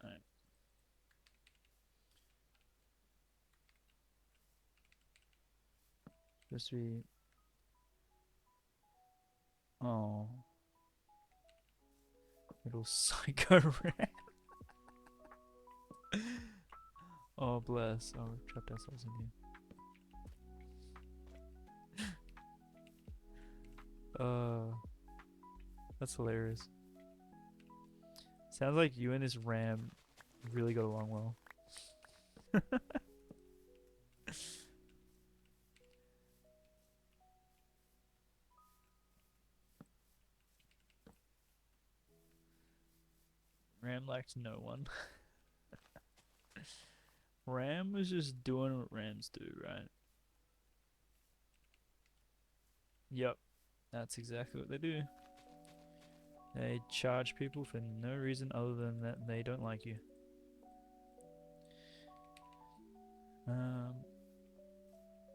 Alright. Supposed to be. Oh. Little psycho rat. Oh, bless. Oh, we've trapped ourselves in here. That's hilarious. Sounds like you and this ram really got along well. Ram liked no one. Ram was just doing what rams do, right? Yep, that's exactly what they do. They charge people for no reason other than that they don't like you.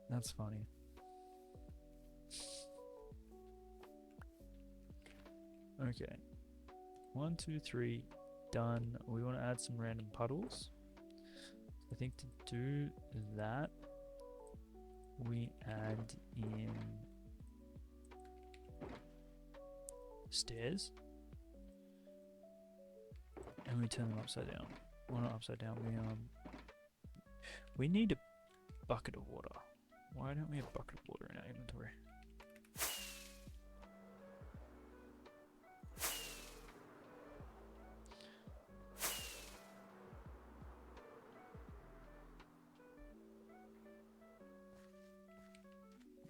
That's funny. Okay. 1, 2, 3, done. We want to add some random puddles. I think to do that, we add in stairs. And we turn them upside down. Well, not upside down. We need a bucket of water. Why don't we have a bucket of water in our inventory?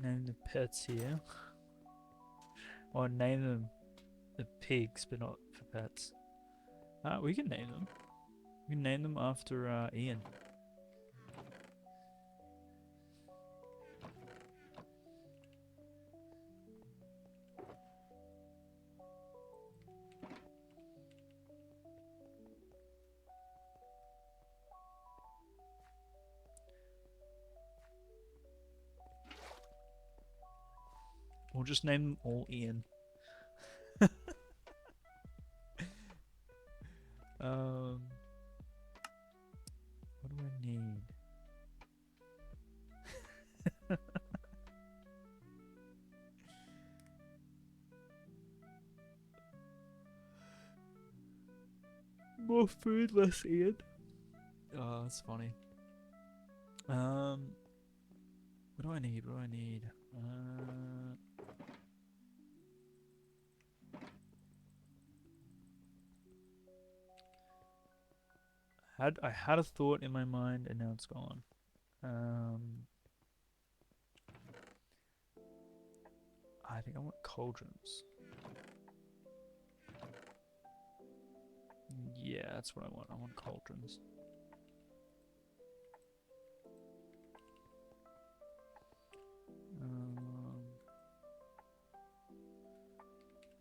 Name the pets here. Or name them the pigs, but not for pets. We can name them. We can name them after Ian. We'll just name them all Ian. What do I need? More food, less Ian. Oh, that's funny. What do I need? What do I need? I had a thought in my mind and now it's gone. I think I want cauldrons. Yeah, that's what I want. I want cauldrons.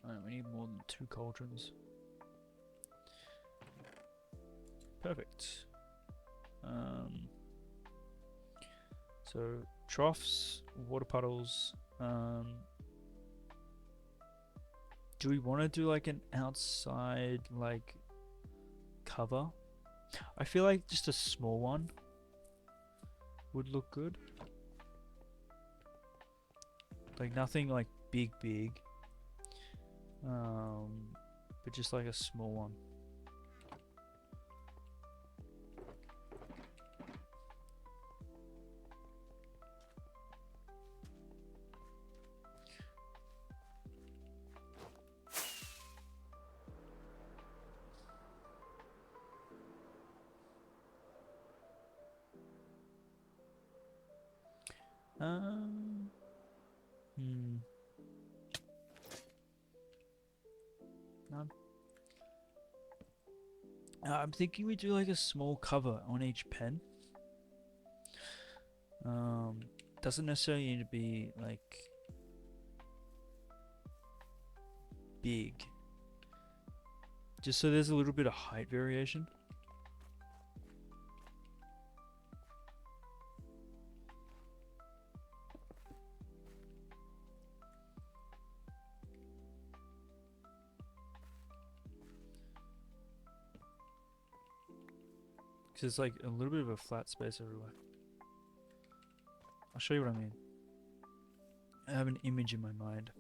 Alright, we need more than 2 cauldrons. Perfect. So troughs, water puddles. Do we want to do like an outside like cover? I feel like just a small one would look good. Like nothing like big. But just like a small one. Um, hmm. No. I'm thinking we do like a small cover on each pen. Doesn't necessarily need to be like big. Just so there's a little bit of height variation. Because it's like a little bit of a flat space everywhere. I'll show you what I mean. I have an image in my mind.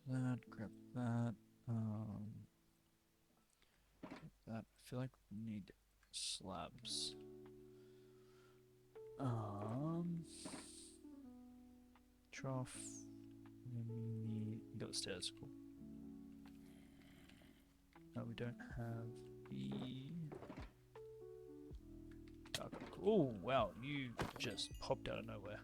Um, grab that. That. I feel like we need slabs. Trough. And then we need. We got the stairs. Cool. No, we don't have the. Oh wow! You just popped out of nowhere.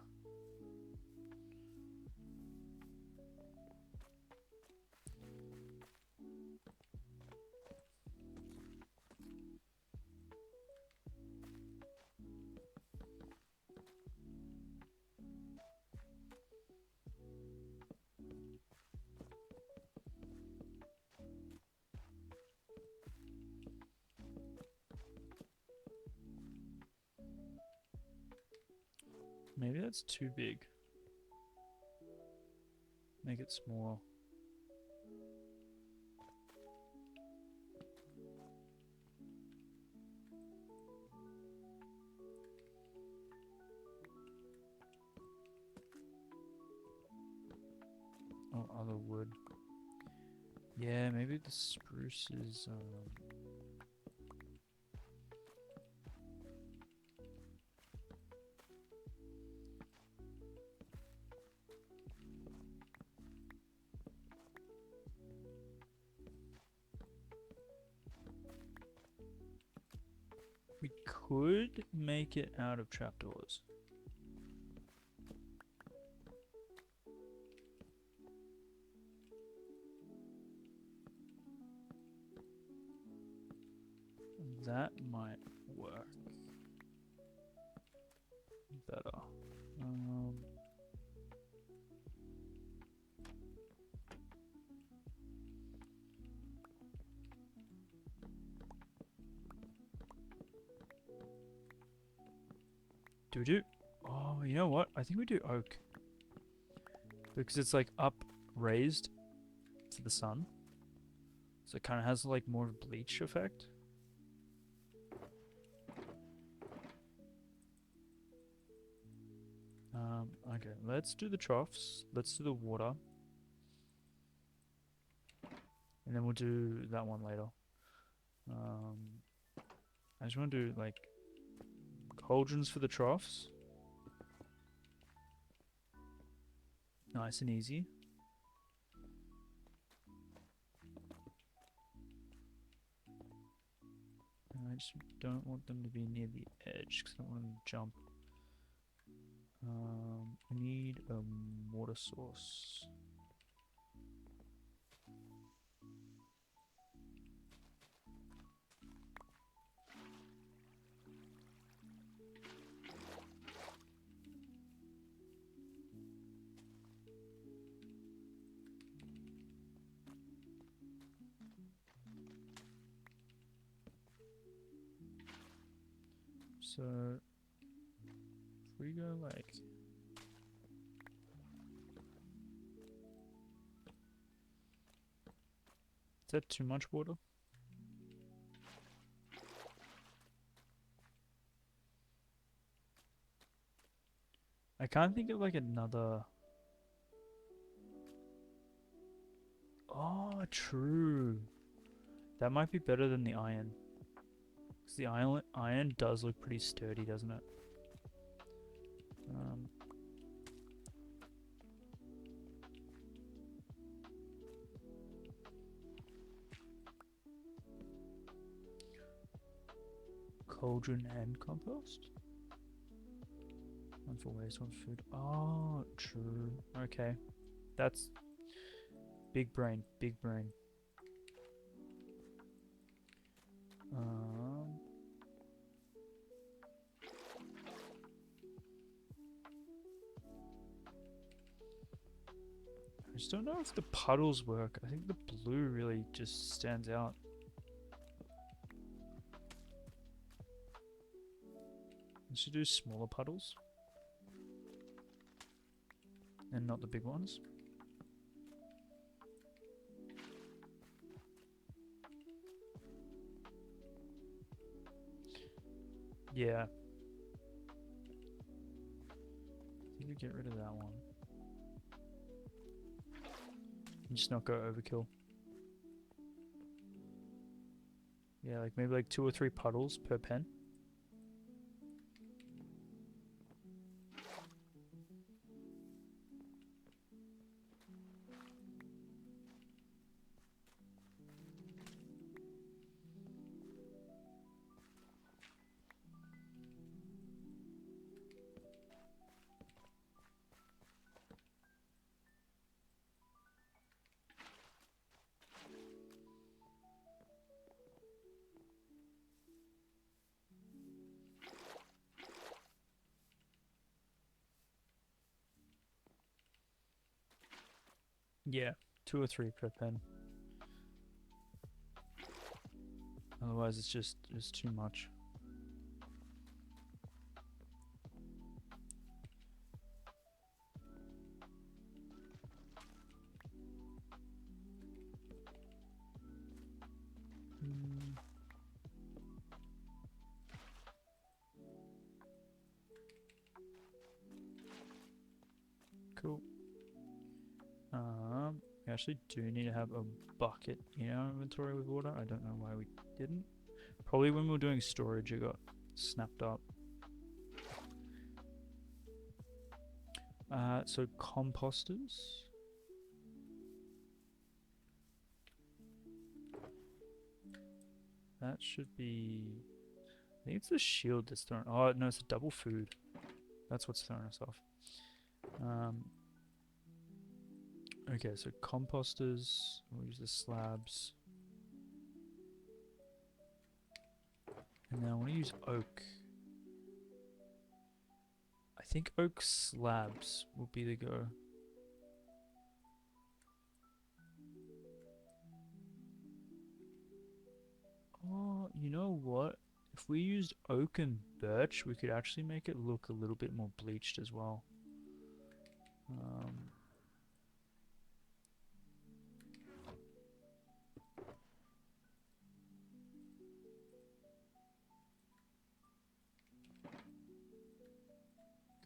Maybe that's too big. Make it smaller. Oh, other wood. Yeah, maybe the spruce is. We could make it out of trapdoors. That might work better. Do we do? Oh, you know what? I think we do oak. Because it's like up raised to the sun. So it kind of has like more of a bleach effect. Okay, let's do the troughs. Let's do the water. And then we'll do that one later. I just want to do like cauldrons for the troughs. Nice and easy. And I just don't want them to be near the edge because I don't want them to jump. We need a water source. So we go like... Is that too much water? I can't think of like another... Oh, true. That might be better than the iron. Because the iron does look pretty sturdy, doesn't it? Cauldron and compost? One for waste, one for food. Oh, true. Okay. That's big brain, big brain. I just don't know if the puddles work. I think the blue really just stands out. I should do smaller puddles. And not the big ones. Yeah. I think we get rid of that one. And just not go overkill. Yeah, like maybe like 2 or 3 puddles per pen. Yeah, 2 or 3 per pen. Otherwise it's too much. Cool. We actually do need to have a bucket in our inventory with water. I don't know why we didn't. Probably when we were doing storage it got snapped up. So composters. That should be... I think it's the shield that's thrown... Oh, no, it's a double food. That's what's throwing us off. Okay, so composters. We'll use the slabs. And then I want to use oak. I think oak slabs will be the go. Oh, you know what? If we used oak and birch, we could actually make it look a little bit more bleached as well.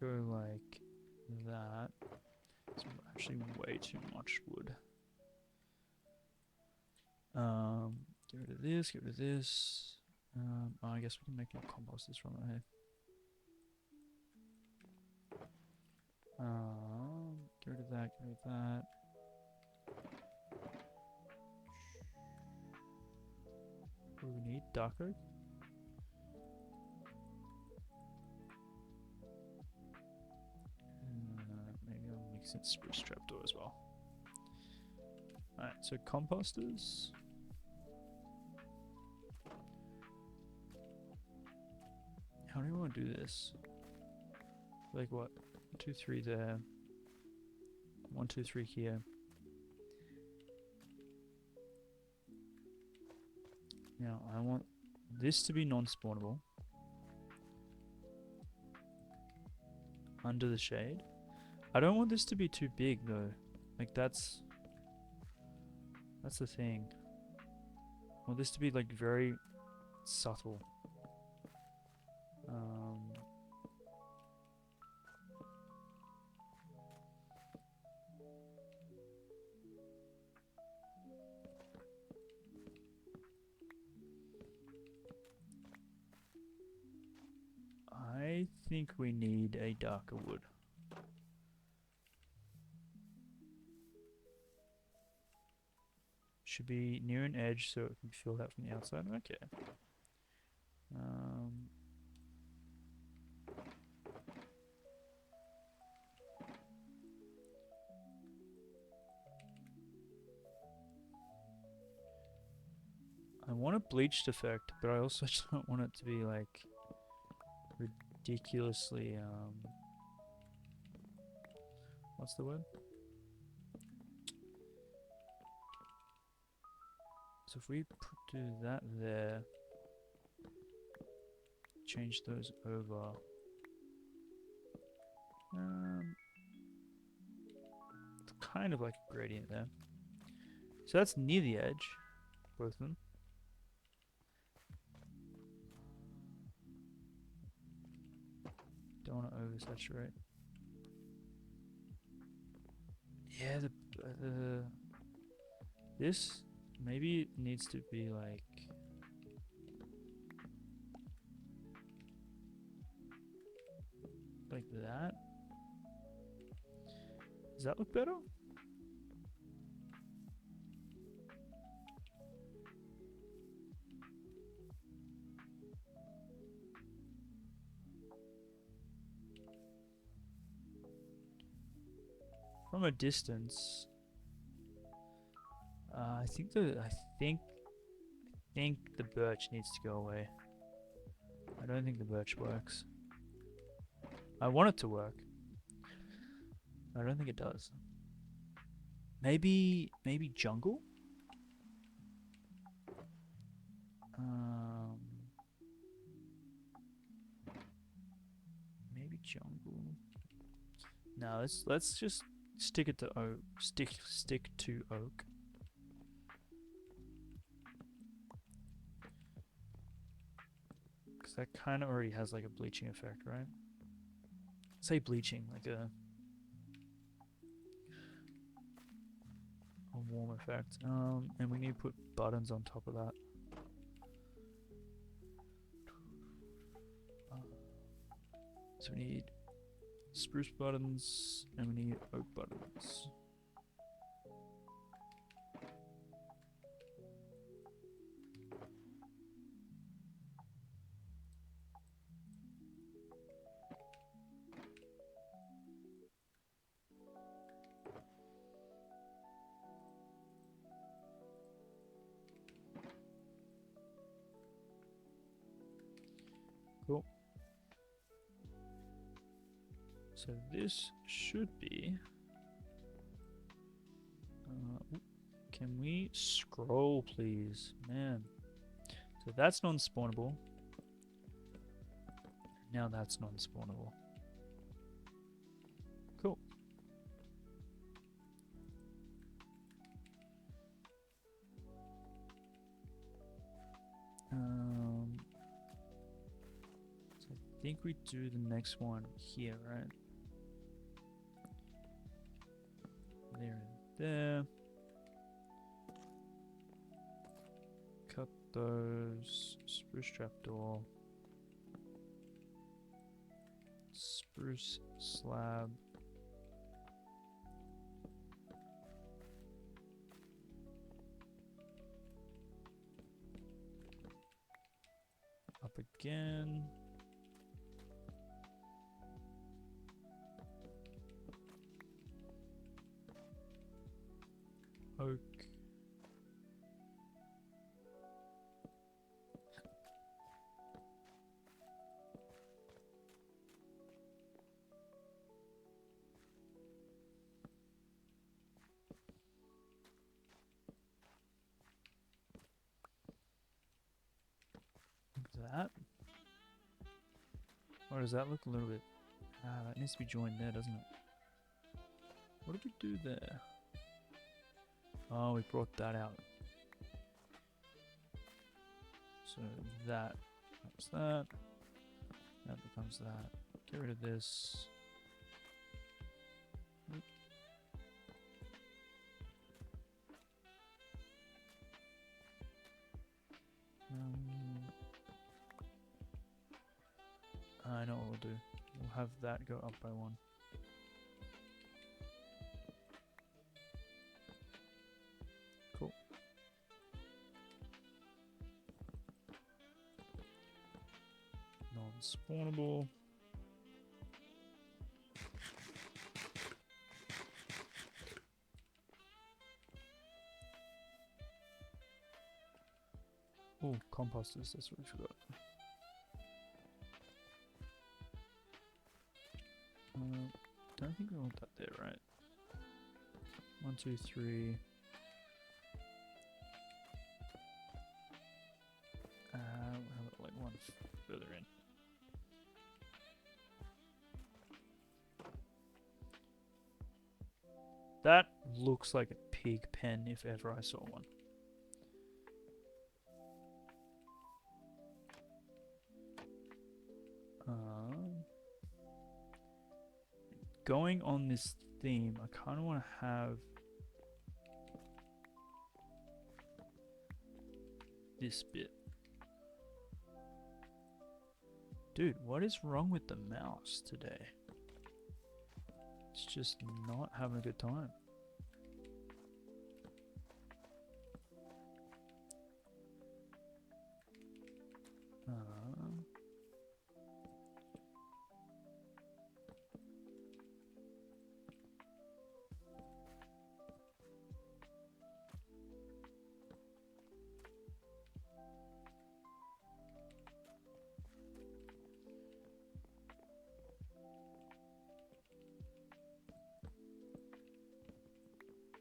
Go like that. It's actually way too much wood. Get rid of this, get rid of this. Oh, I guess we can make more composters from it here. Get rid of that, get rid of that. What do we need? Dark oak? Maybe I'll mix in spruce trapdoor as well. Alright, so composters. How do you want to do this? Like what? 1, 2, 3 there. 1, 2, 3 here. Now I want this to be non-spawnable. under the shade. I don't want this to be too big though. Like that's the thing. I want this to be like very subtle. I think we need a darker wood. Should be near an edge so it can be filled out from the outside. Okay. I want a bleached effect, but I also don't want it to be like ridiculously what's the word? So if we do that there, change those over. It's kind of like a gradient there. So that's near the edge, both of them. Don't want to oversaturate. Yeah, this maybe needs to be like that. Does that look better? From a distance, I think the birch needs to go away. I don't think the birch works. I want it to work. I don't think it does. Maybe jungle? Maybe jungle. No, let's just stick it to oak. Stick to oak. Because that kind of already has like a bleaching effect, right? Say bleaching, like a warm effect. And we need to put buttons on top of that. So we need spruce buttons and we need oak buttons. Cool. So this should be... can we scroll, please? Man. So that's non-spawnable. Now that's non-spawnable. Cool. So I think we do the next one here, right? There and there. Cut those. Spruce trapdoor. Spruce slab. Up again. Oak. Like that. Or does that look a little bit Ah, that needs to be joined there, doesn't it? What did we do there? Oh, we brought that out. So that becomes that. That becomes that. Get rid of this. Oop. I know what we'll do. We'll have that go up by 1. Cool. Non-spawnable. Oh, composters, that's what we forgot. Don't think we want that there, right? 1, 2, 3. We'll have it like 1 further in. That looks like a pig pen if ever I saw one. Going on this theme, I kind of want to have this bit. Dude, what is wrong with the mouse today? It's just not having a good time.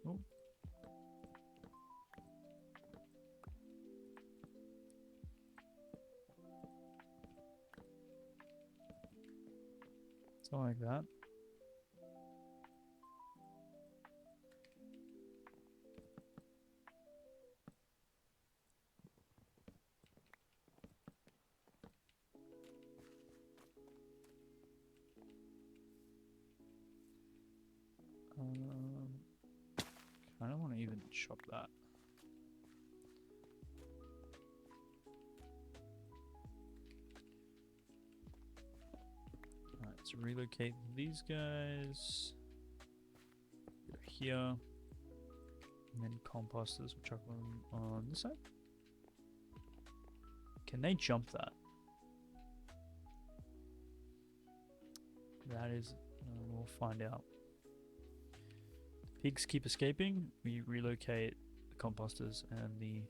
Oh. Something like that. I don't want to even chop that. Alright, so relocate these guys. Go here. And then composters, we'll chuck them on this side. Can they jump that? That is, we'll find out. Pigs keep escaping. We relocate the composters and the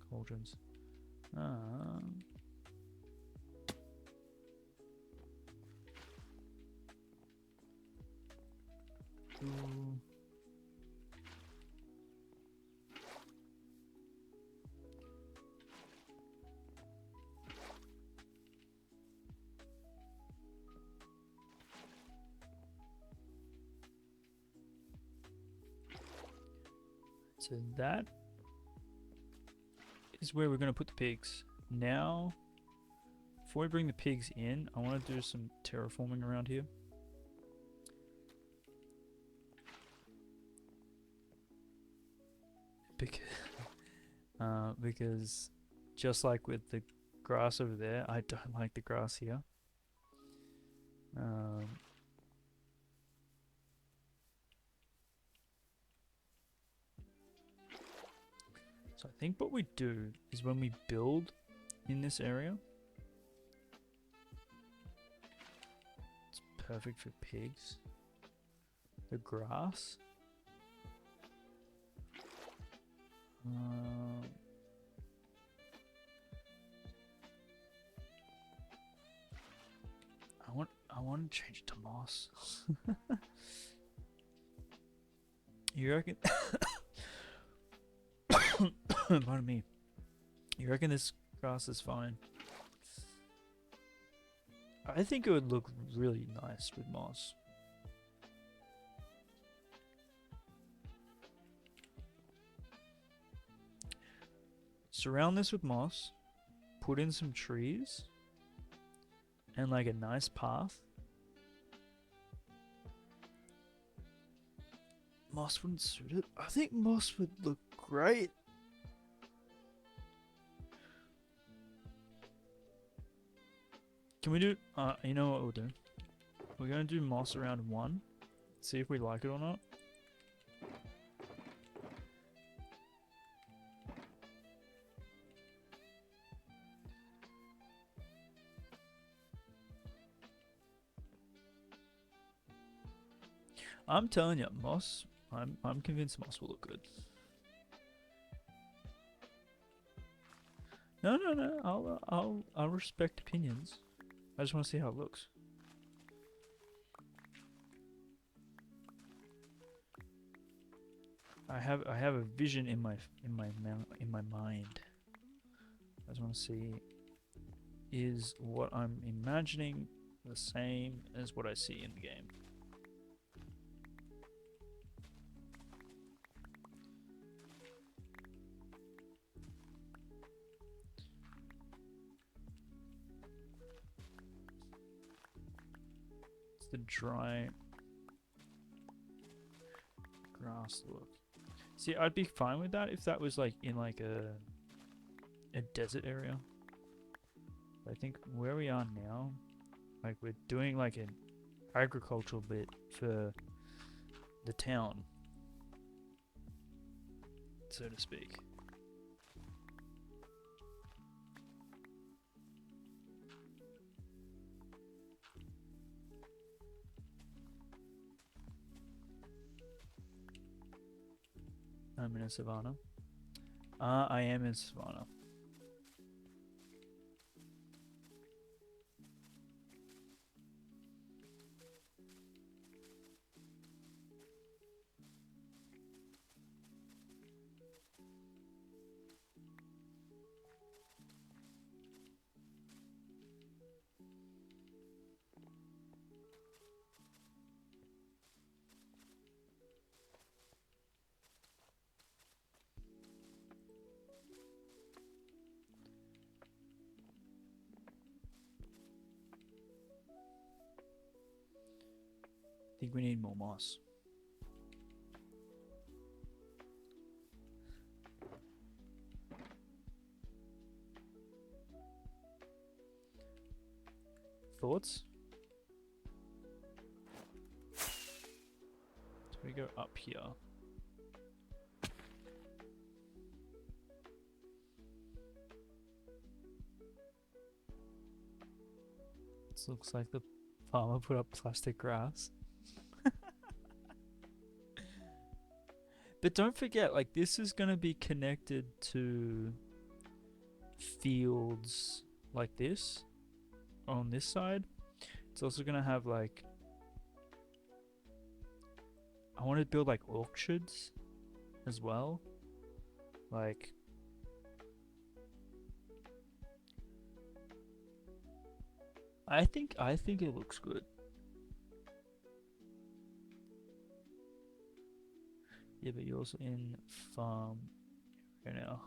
cauldrons. Cool. So that is where we're going to put the pigs. Now, before we bring the pigs in, I want to do some terraforming around here. Because just like with the grass over there, I don't like the grass here. So I think what we do is when we build in this area, it's perfect for pigs. The grass. I want to change it to moss. You reckon? Pardon me. You reckon this grass is fine? I think it would look really nice with moss. Surround this with moss, put in some trees, and like a nice path. Moss wouldn't suit it. I think moss would look great. Can we do, you know what we'll do? We're gonna do moss around 1. See if we like it or not. I'm telling you, moss. I'm convinced moss will look good. No. I'll respect opinions. I just want to see how it looks. I have a vision in my mind. I just want to see, is what I'm imagining the same as what I see in the game? It's the dry grass look. See, I'd be fine with that if that was like in like a desert area. But I think where we are now, like we're doing like an agricultural bit for the town, so to speak. I'm in a savanna. I am in savanna. I think we need more moss. Thoughts? So we go up here. This looks like the farmer put up plastic grass. But don't forget, like, this is going to be connected to fields like this on this side. It's also going to have, like, I want to build, like, orchards as well. Like, I think it looks good. Yeah, but you're also in farm right now.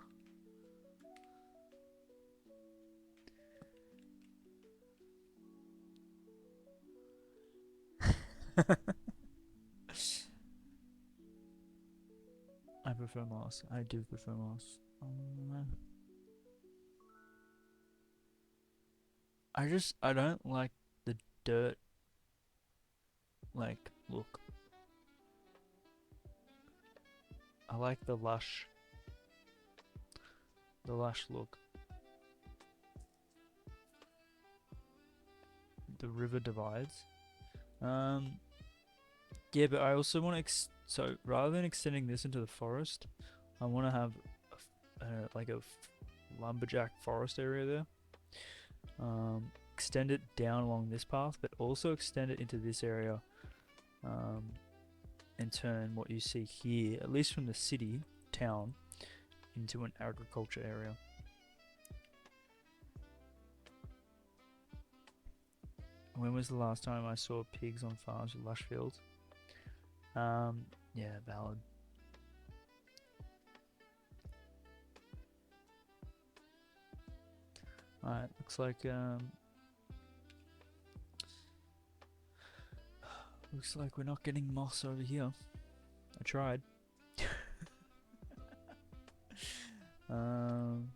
I prefer moss. I do prefer moss. I don't like the dirt like look. I like the lush look. The river divides. Yeah, but I also want to so rather than extending this into the forest, I want to have like a lumberjack forest area there. Extend it down along this path, but also extend it into this area, and turn what you see here, at least from the city town, into an agriculture area. When was the last time I saw pigs on farms with lush fields? Yeah, valid. Alright, looks like we're not getting moss over here. I tried. um,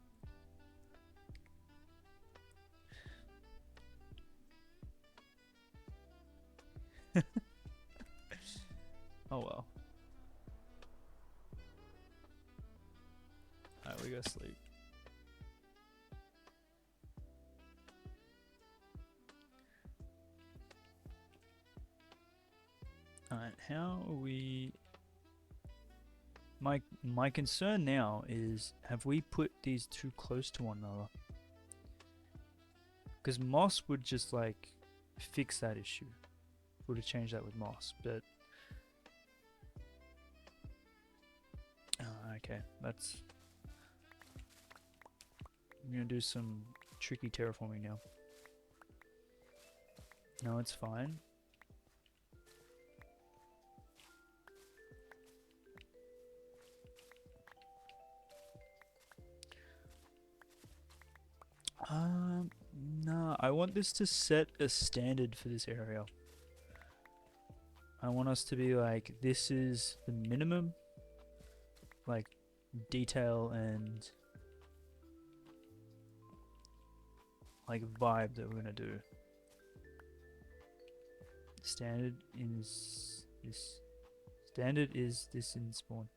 oh well. Alright, we go sleep. Alright, how are we... My concern now is, have we put these too close to one another? Because moss would just like fix that issue. Would have changed that with moss, but... okay, that's... I'm gonna do some tricky terraforming now. No, it's fine. No, I want this to set a standard for this area. I want us to be like, this is the minimum, like, detail and, like, vibe that we're gonna do. Standard is this. Standard is this in spawn.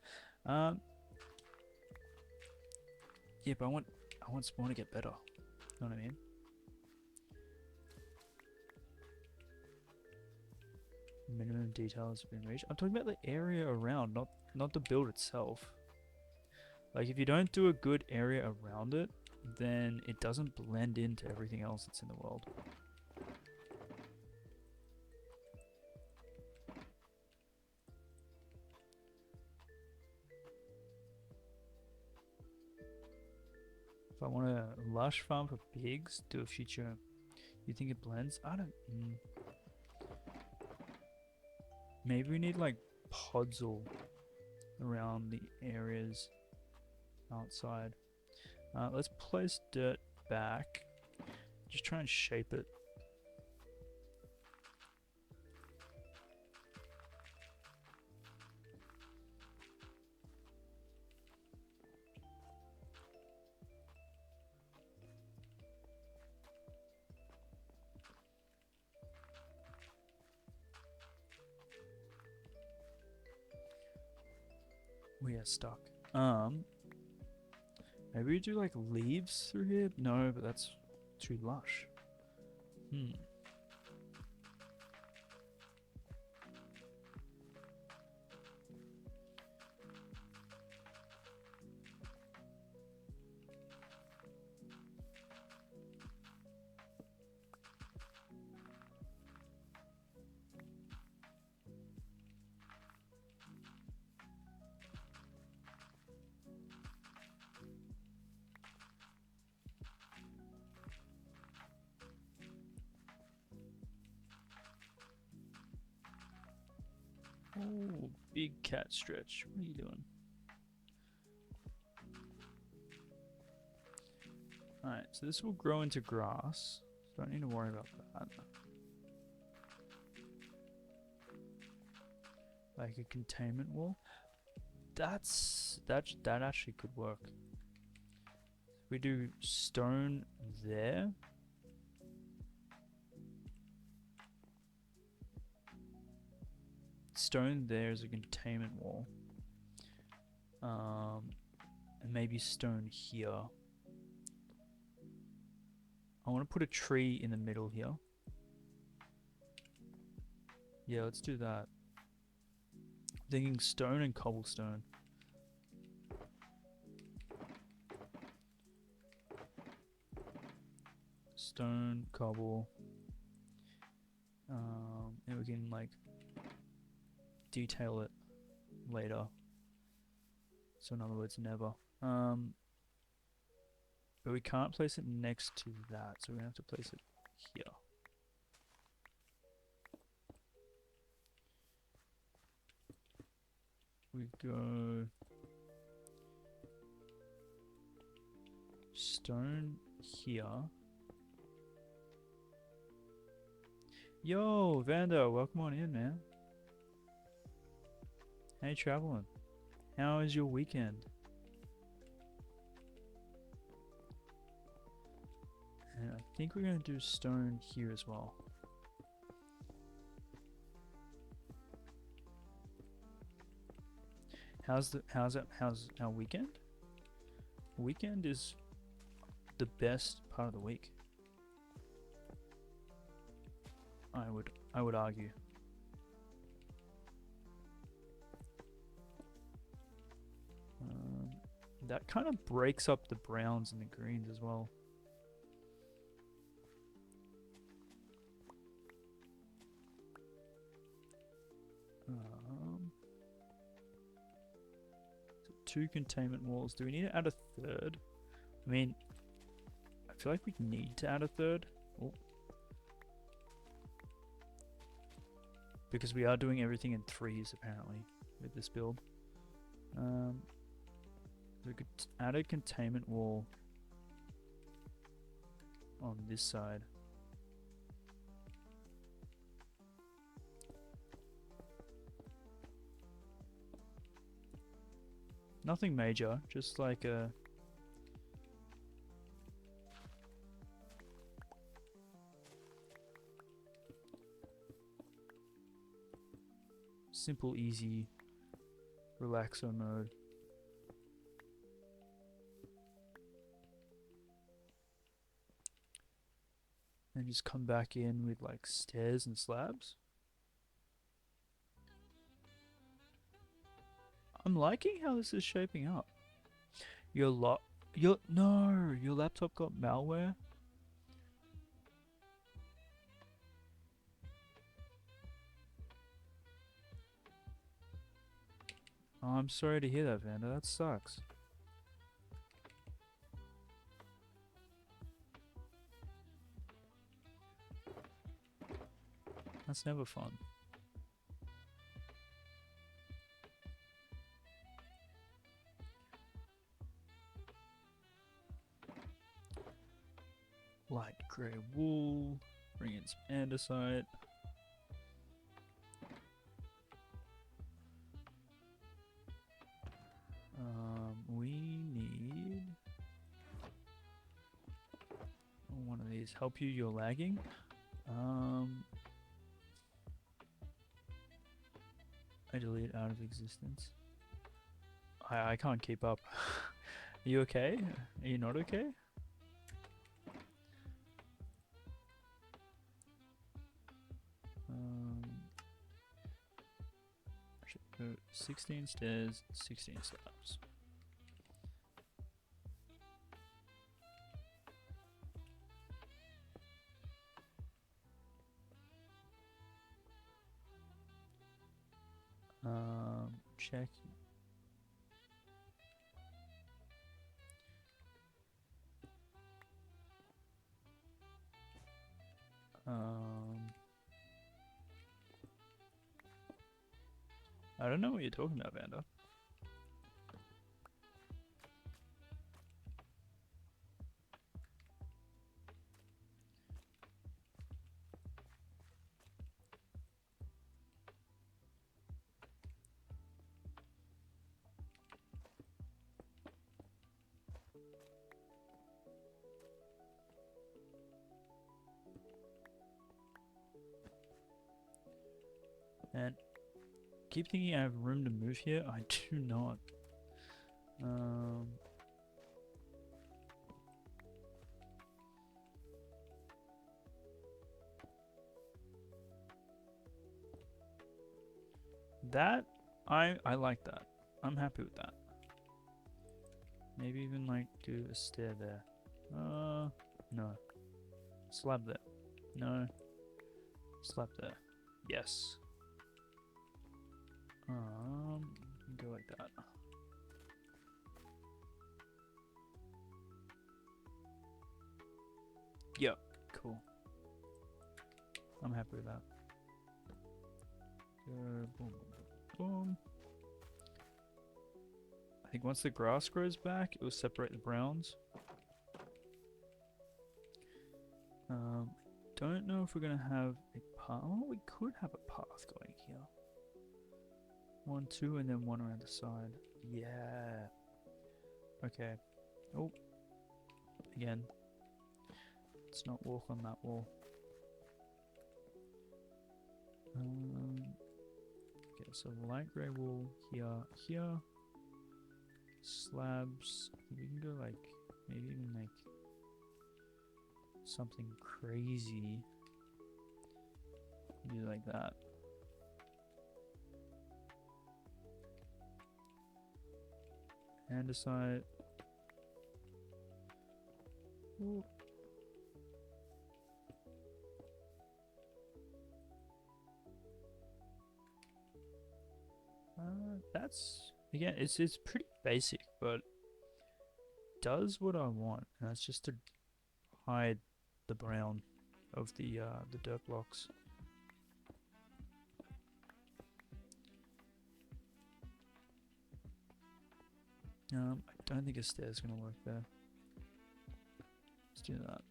Yeah, but I want spawn to get better. You know what I mean? Minimum details have been reached. I'm talking about the area around, not the build itself. Like, if you don't do a good area around it, then it doesn't blend into everything else that's in the world. If I want a lush farm for pigs, do a future. You think it blends? I don't. Maybe we need like pods all around the areas outside. Let's place dirt back. Just try and shape it. We are stuck. Maybe we do like leaves through here? No, but that's too lush. Oh, big cat stretch. What are you doing? Alright, so this will grow into grass. So don't need to worry about that. Like a containment wall. That actually could work. We do stone there. Stone there is a containment wall. And maybe stone here. I want to put a tree in the middle here. Yeah, let's do that. Thinking stone and cobblestone. Stone, cobble. And we can like detail it later. So in other words, never. But we can't place it next to that, so we're gonna have to place it here. we go stone here. Yo, Vando, welcome on in, man. How you traveling? How is your weekend? And I think we're gonna do stone here as well. How's our weekend? Weekend is the best part of the week. I would argue. That kind of breaks up the browns and the greens as well. So 2 containment walls. Do we need to add a third? I mean, I feel like we need to add a third. Oh. Because we are doing everything in 3s apparently with this build. We could add a containment wall on this side. Nothing major, just like a simple, easy relaxer mode. And just come back in with like stairs and slabs. I'm liking how this is shaping up. Your laptop got malware. Oh, I'm sorry to hear that, Vanda. That sucks. That's never fun. Light grey wool. Bring in some andesite. We need one of these. Help you, you're lagging. I delete out of existence. I can't keep up. Are you okay? Are you not okay? 16 stairs, 16 slabs. Check. I don't know what you're talking about, Vanda. And keep thinking I have room to move here. I do not. That I like that. I'm happy with that. Maybe even like do a stair there. No. Slab there. No. Slab there. Yes. Go like that. Yep, cool. I'm happy with that. Boom, boom, boom, boom. I think once the grass grows back, it will separate the browns. Don't know if we're gonna have a path. Oh, we could have a path going here. 1, 2, and then one around the side. Yeah. Okay. Oh. Again. Let's not walk on that wall. Okay, so light grey wall here. Slabs. We can go like, maybe even make something crazy. Do like that. Andesite. Ooh. That's again, it's pretty basic, but does what I want. And that's just to hide the brown of the dirt blocks. I don't think a stair's gonna work there. Let's do that.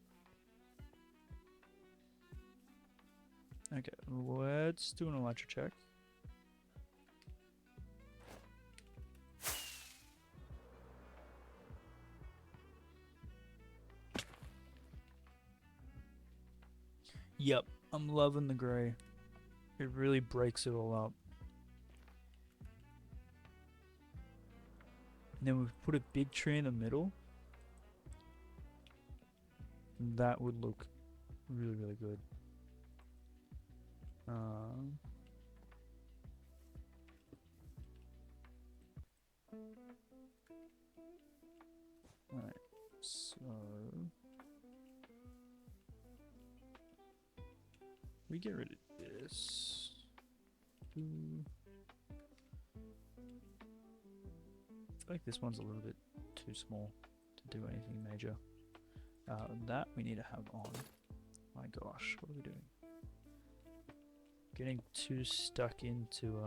Okay, let's do an elytra check. Yep, I'm loving the grey. It really breaks it all up. And then we've put a big tree in the middle. That would look really, really good. Alright, so we get rid of this. I feel like this one's a little bit too small to do anything major. That we need to have on. My gosh, what are we doing? Getting too stuck into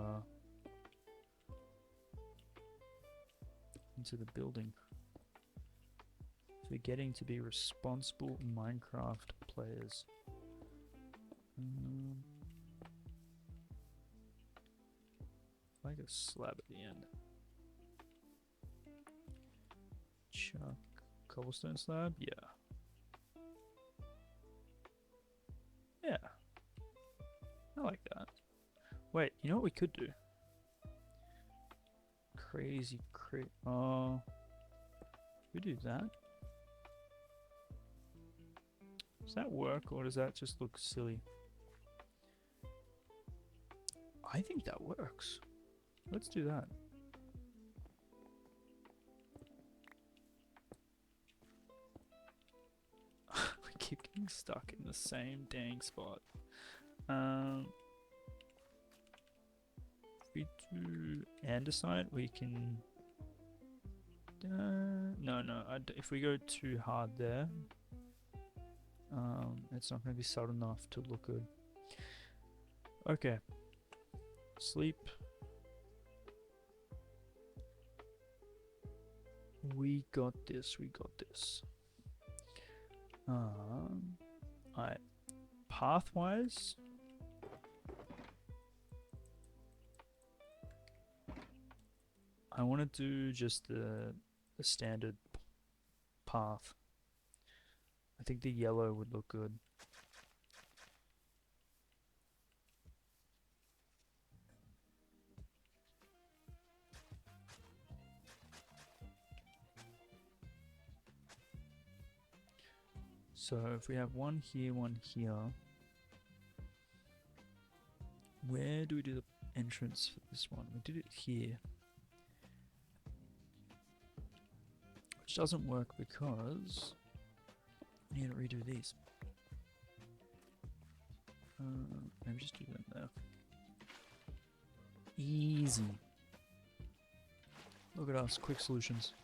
the building. We're getting to be responsible Minecraft players. Like a slab at the end. Chuck cobblestone slab? Yeah. Yeah. I like that. Wait, you know what we could do? We do that? Does that work, or does that just look silly? I think that works. Let's do that. We keep getting stuck in the same dang spot. If we do andesite, we can... no, if we go too hard there, it's not going to be subtle enough to look good. Okay. Sleep. We got this, Alright. Pathwise. I want to do just the standard path. I think the yellow would look good. So if we have one here, where do we do the entrance for this one? We did it here. Which doesn't work because we need to redo these. Maybe just do them there. Easy. Look at us, quick solutions.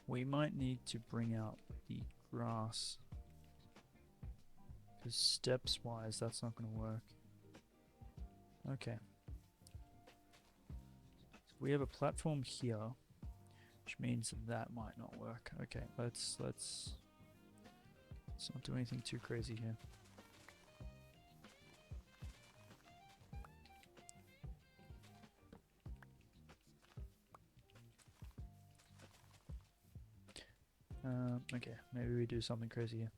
We might need to bring out the grass Because steps wise, that's not going to work. Okay. So we have a platform here, which means that might not work. Okay, let's not do anything too crazy here. Okay, maybe we do something crazy here.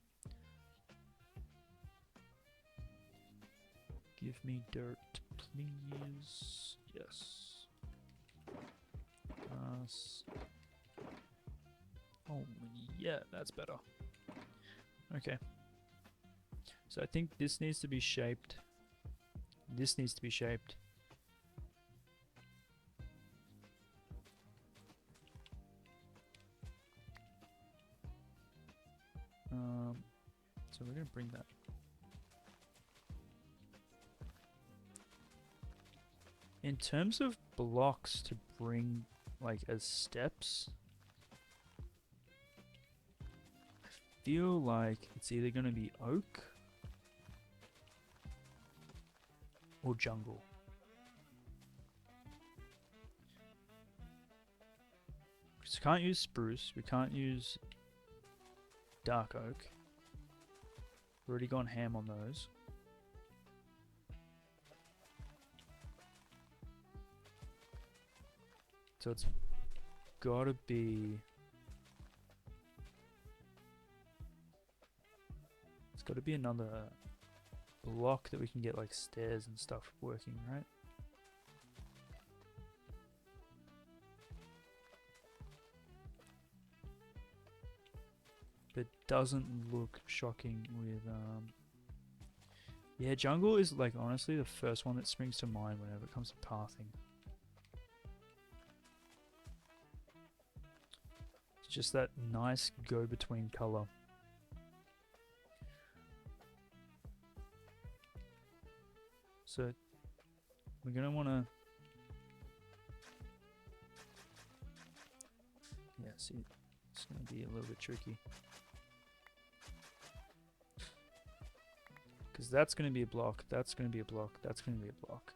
Give me dirt, please. Yes. Oh, yeah, that's better. Okay. So I think this needs to be shaped. This needs to be shaped. So we're gonna bring that. In terms of blocks to bring like as steps, I feel like it's either gonna be oak or jungle. Because we can't use spruce, we can't use dark oak. We've already gone ham on those. So it's gotta be... It's gotta be another block that we can get like stairs and stuff working, right? It doesn't look shocking with yeah, jungle is like honestly the first one that springs to mind whenever it comes to pathing. It's just that nice go-between color. So we're gonna wanna, yeah, see, it's gonna be a little bit tricky. Because that's going to be a block, that's going to be a block, that's going to be a block.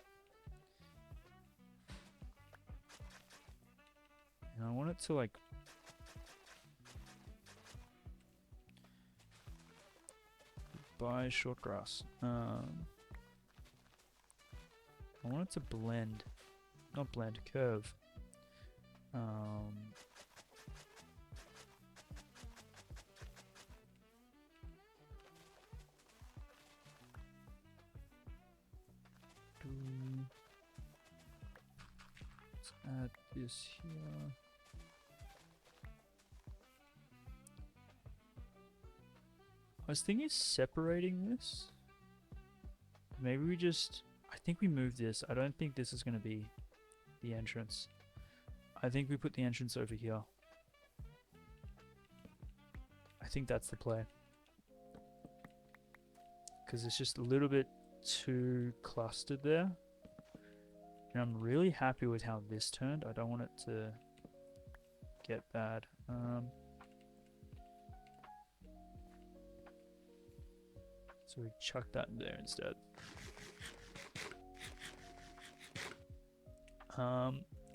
And I want it to like... Buy short grass. I want it to blend. Not blend, curve. Let's add this here. I was thinking separating this. Maybe we just... I think we move this. I don't think this is going to be the entrance. I think we put the entrance over here. I think that's the play. Because it's just a little bit too clustered there. And I'm really happy with how this turned. I don't want it to get bad. So we chuck that in there instead.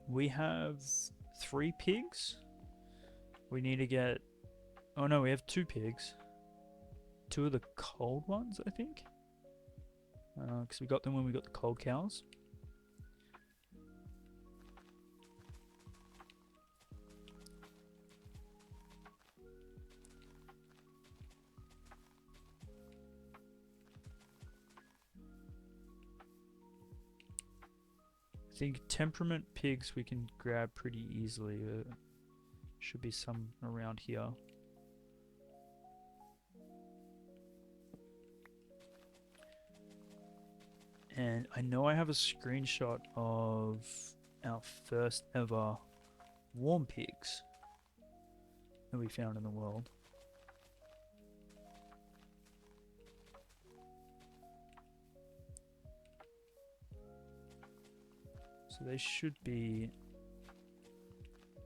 We have 3 pigs. We need to get... Oh no, we have 2 pigs. 2 of the cold ones, I think. Because we got them when we got the cold cows. I think temperament pigs we can grab pretty easily. Should be some around here. And I know I have a screenshot of our first ever warm pigs that we found in the world. So they should be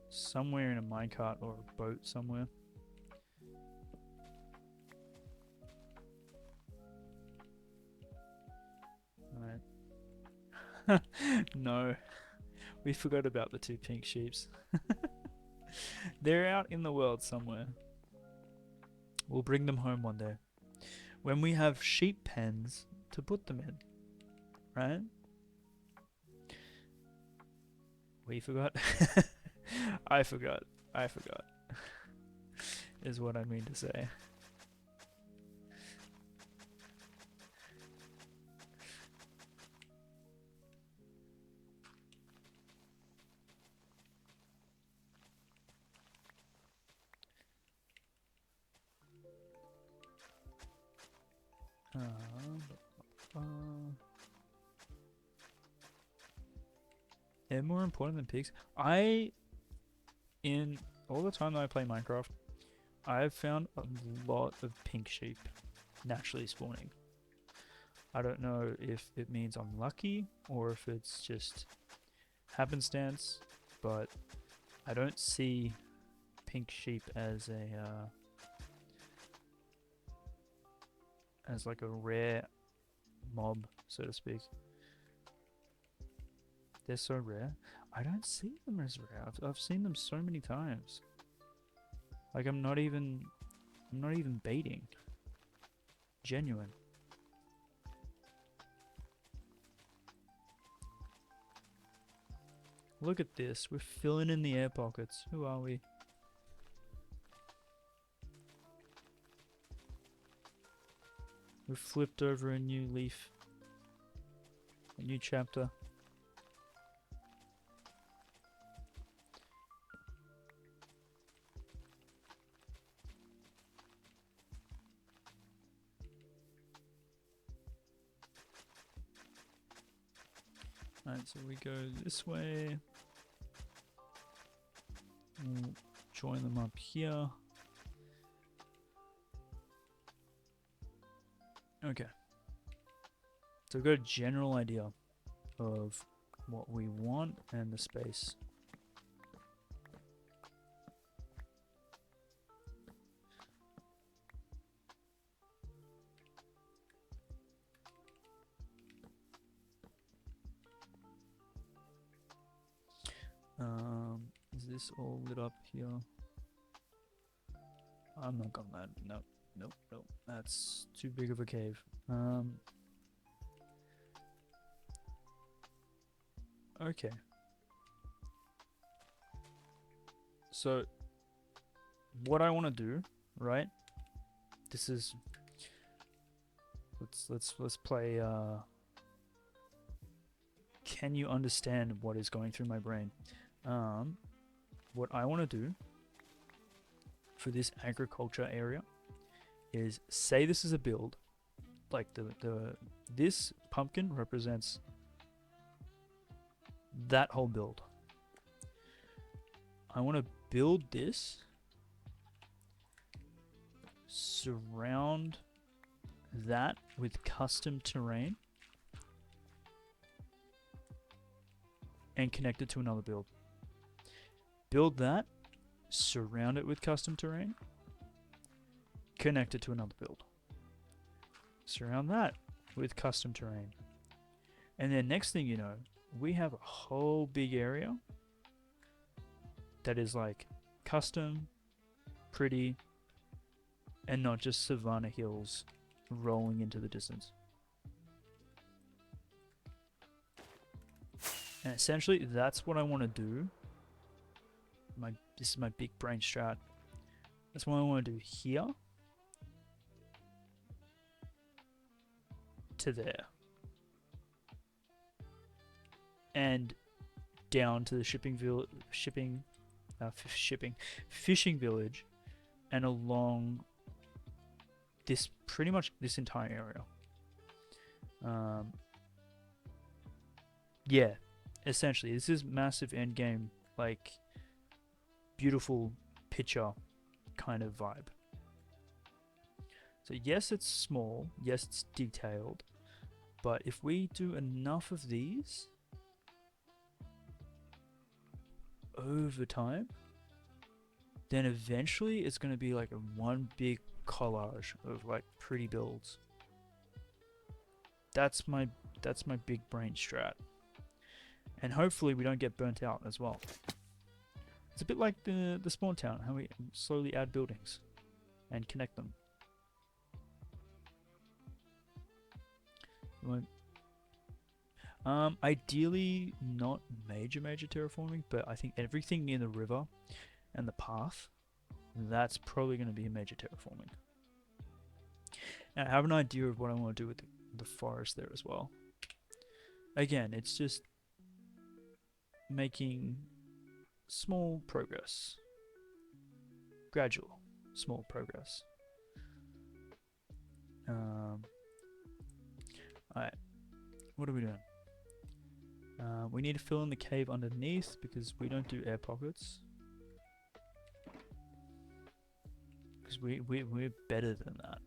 somewhere in a minecart or a boat somewhere. No, we forgot about the two pink sheeps. They're out in the world somewhere. We'll bring them home one day. When we have sheep pens to put them in, right? We forgot. I forgot. I forgot. Is what I mean to say. Uh, they're more important than pigs. In all the time that I play Minecraft, I've found a lot of pink sheep naturally spawning. I don't know if it means I'm lucky or if it's just happenstance, but I don't see pink sheep as as like a rare mob, so to speak. They're so rare. I don't see them as rare. I've seen them so many times. Like I'm not even baiting. Genuine. Look at this. We're filling in the air pockets. Who are we? We've flipped over a new leaf. A new chapter. Alright, so we go this way. We'll join them up here. Okay. So we've got a general idea of what we want and the space. Is this all lit up here? I'm not gonna that. Nope, nope, nope. That's too big of a cave. Okay. So, what I want to do, right? This is. Let's play. Can you understand what is going through my brain? What I want to do for this agriculture area is say this is a build, like this pumpkin represents that whole build. I want to build this, surround that with custom terrain, and connect it to another build. Build that, surround it with custom terrain, connect it to another build. Surround that with custom terrain. And then next thing you know, we have a whole big area that is like custom, pretty, and not just savanna hills rolling into the distance. And essentially, that's what I want to do. This is my big brain strat. That's what I want to do here to there. And down to the fishing village, and along this pretty much this entire area. Yeah, essentially, this is massive end game, like beautiful picture kind of vibe. So yes, it's small, yes, it's detailed, but if we do enough of these over time, then eventually it's going to be like a one big collage of like pretty builds. That's my big brain strat. And hopefully we don't get burnt out as well. It's a bit like the spawn town, how we slowly add buildings and connect them. Ideally not major terraforming, but I think everything near the river and the path, that's probably going to be a major terraforming. Now I have an idea of what I want to do with the forest there as well. Again, it's just making small progress. Gradual, small progress. Alright, what are we doing? We need to fill in the cave underneath because we don't do air pockets. Because we're better than that.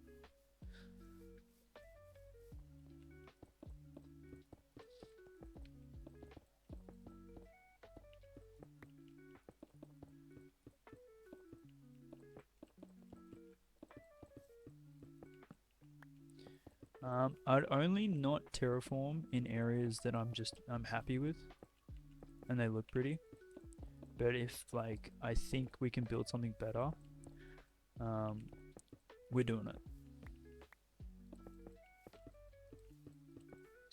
I'd only not terraform in areas that I'm happy with and they look pretty. But if like I think we can build something better, we're doing it.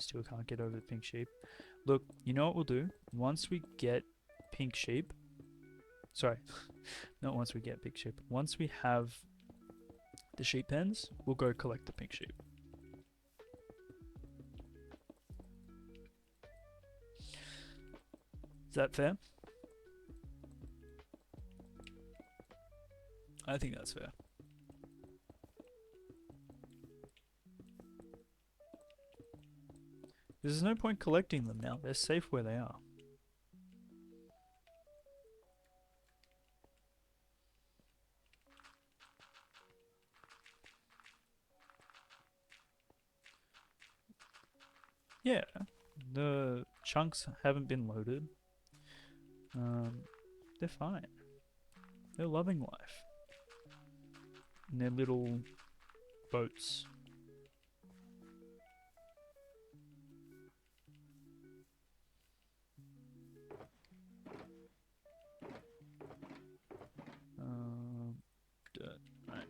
Still can't get over the pink sheep. Look, you know what we'll do? Once we get pink sheep, sorry, not once we get pink sheep. Once we have the sheep pens, we'll go collect the pink sheep. Is that fair? I think that's fair. There's no point collecting them now. They're safe where they are. Yeah, the chunks haven't been loaded. They're fine. They're loving life. In their little boats. Dirt. Right.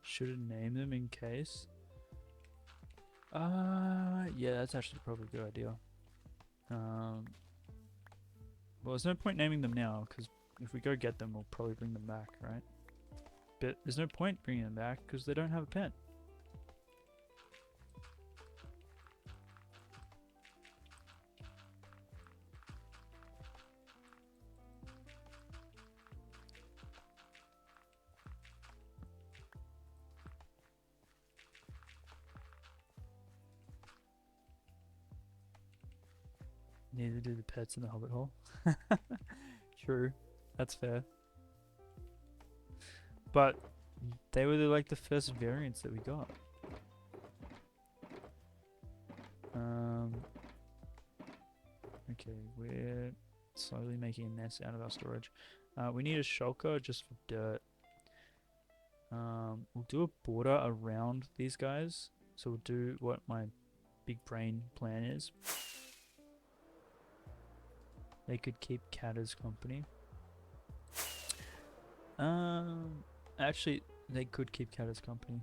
Should have named them in case. Yeah, that's actually probably a good idea. Well, there's no point naming them now, because if we go get them, we'll probably bring them back, right? But there's no point bringing them back, because they don't have a pen. Neither do the pets in the hobbit hole. True, that's fair. But they were like the first variants that we got. Okay, we're slowly making a mess out of our storage. We need a shulker just for dirt. We'll do a border around these guys. So we'll do what my big brain plan is. They could keep Cat as company. Actually, they could keep Cat as company.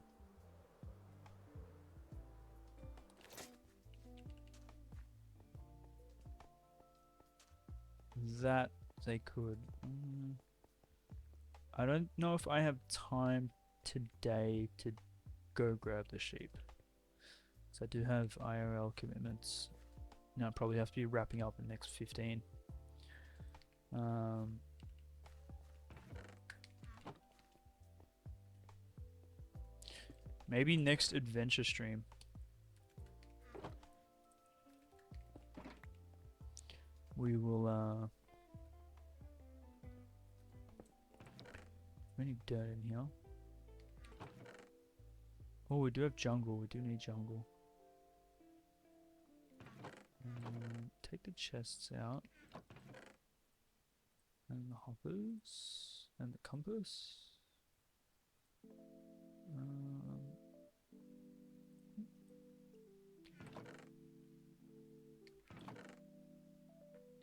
That they could. I don't know if I have time today to go grab the sheep. So I do have IRL commitments. Now I probably have to be wrapping up in the next 15. Maybe next adventure stream. we will any dirt in here. Oh, we do have jungle. We do need jungle. Take the chests out. And the hoppers. And the compass.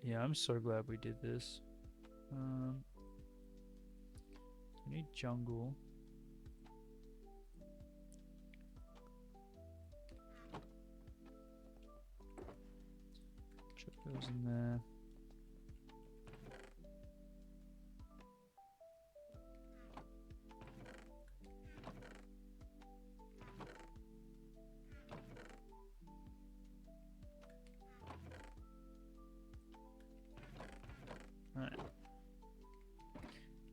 Yeah, I'm so glad we did this. We need jungle. Chuck those in there. Alright.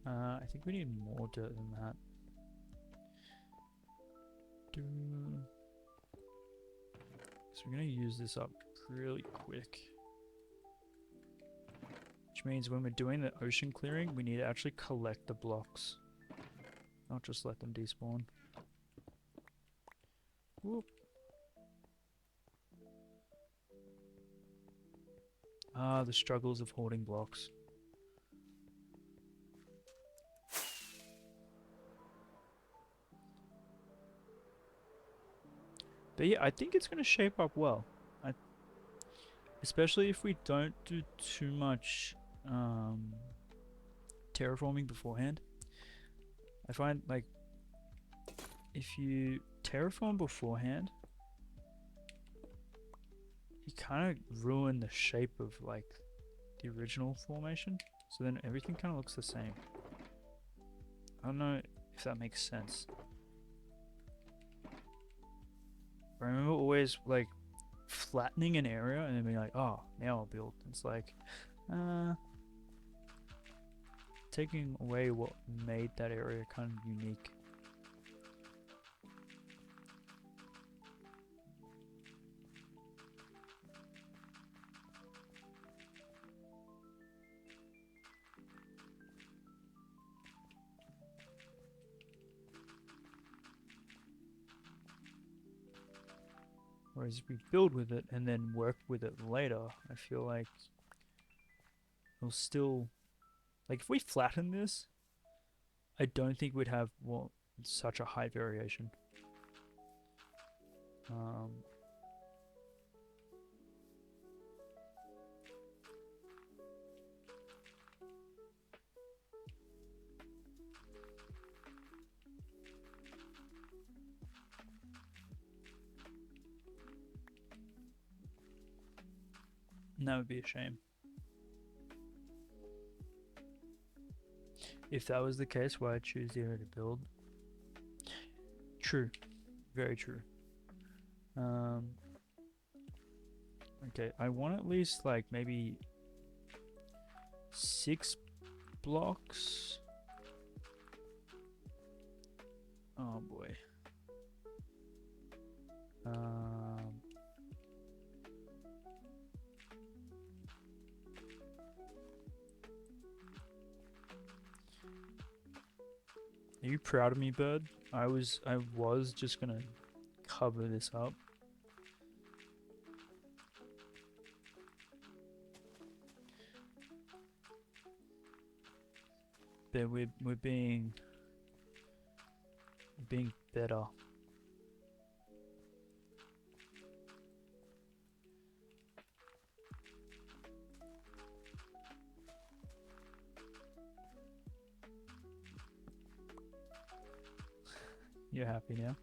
I think we need more dirt than that. So we're gonna use this up really quick. Which means when we're doing the ocean clearing, we need to actually collect the blocks. Not just let them despawn. Whoop. Ah, the struggles of hoarding blocks. But yeah, I think it's going to shape up well. Especially if we don't do too much terraforming beforehand. I find, like, if you terraform beforehand, you kind of ruin the shape of, like, the original formation. So then everything kind of looks the same. I don't know if that makes sense. I remember always, like, flattening an area and then being like, oh, now I'll build. It's like, taking away what made that area kind of unique. Whereas if we build with it and then work with it later, I feel like it'll still... Like, if we flatten this, I don't think we'd have such a high variation. And that would be a shame. If that was the case, why I'd choose the area to build? True. Very true. Okay, I want at least, like, maybe 6 blocks. Oh boy. Are you proud of me, bird? I was just gonna cover this up. But we're being better. You're happy now?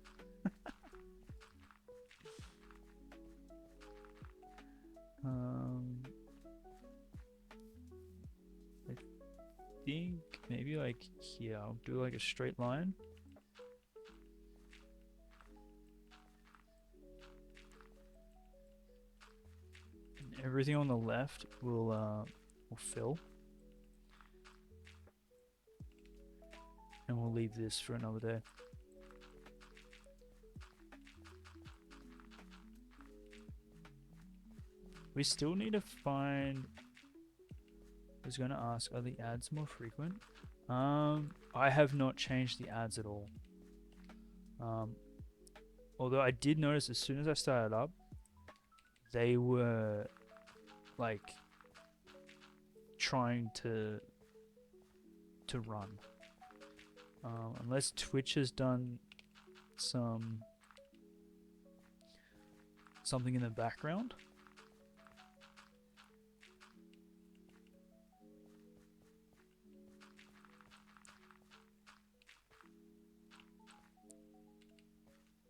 I think maybe like here, I'll do like a straight line. And everything on the left will fill. And we'll leave this for another day. We still need to find was going to ask, are the ads more frequent? I have not changed the ads at all. Although I did notice as soon as I started up, they were like trying to run. Unless Twitch has done something in the background.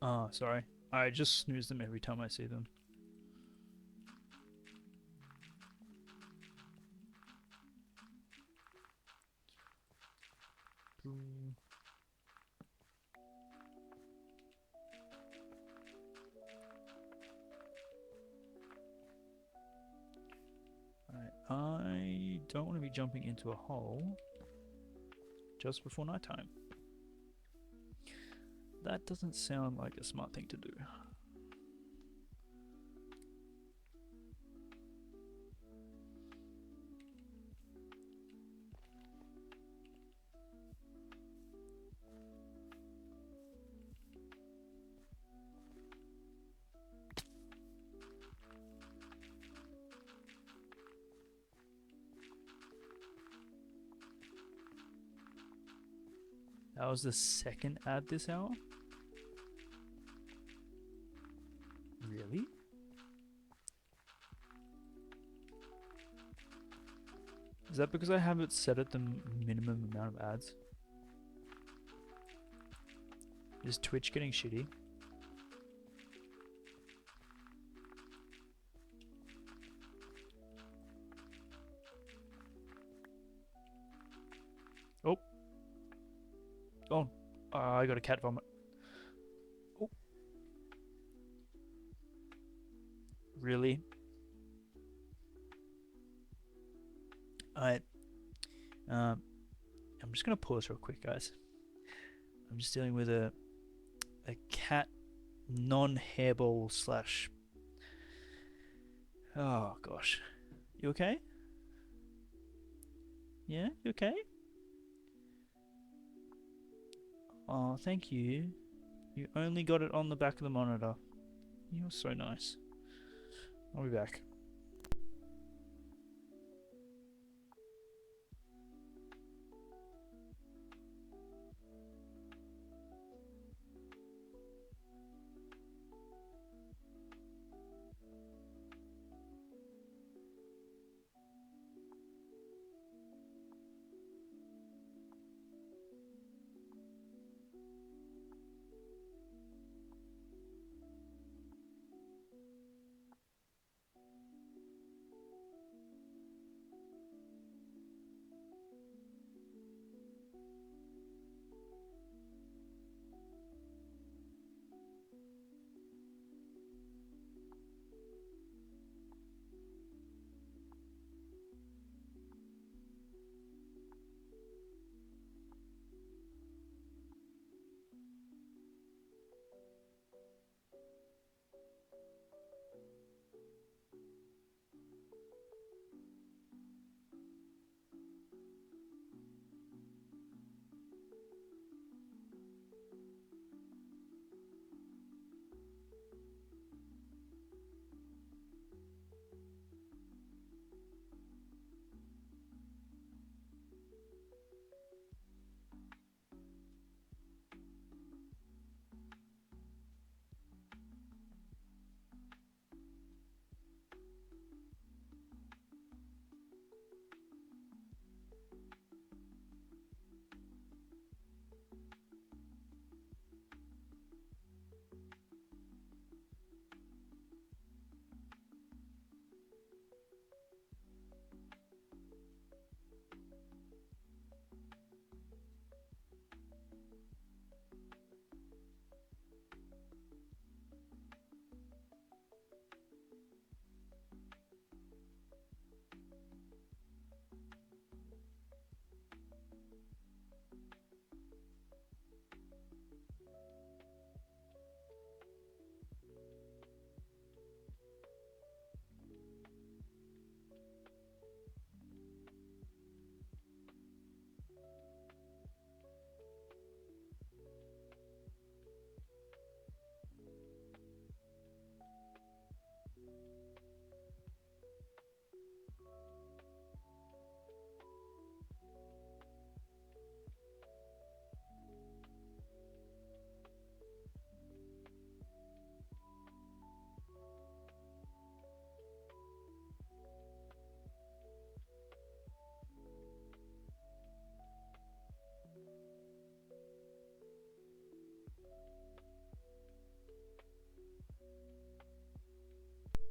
Oh, sorry. I just snooze them every time I see them. Alright, I don't want to be jumping into a hole just before nighttime. That doesn't sound like a smart thing to do. That was the second ad this hour? Really? Is that because I have it set at the minimum amount of ads? Is Twitch getting shitty? Oh. Oh. I got a cat vomit. Oh. Really? Alright. I'm just gonna pause real quick, guys. I'm just dealing with a cat non-hairball slash... Oh, gosh. You okay? Yeah? You okay? Oh, thank you. You only got it on the back of the monitor. You're so nice. I'll be back.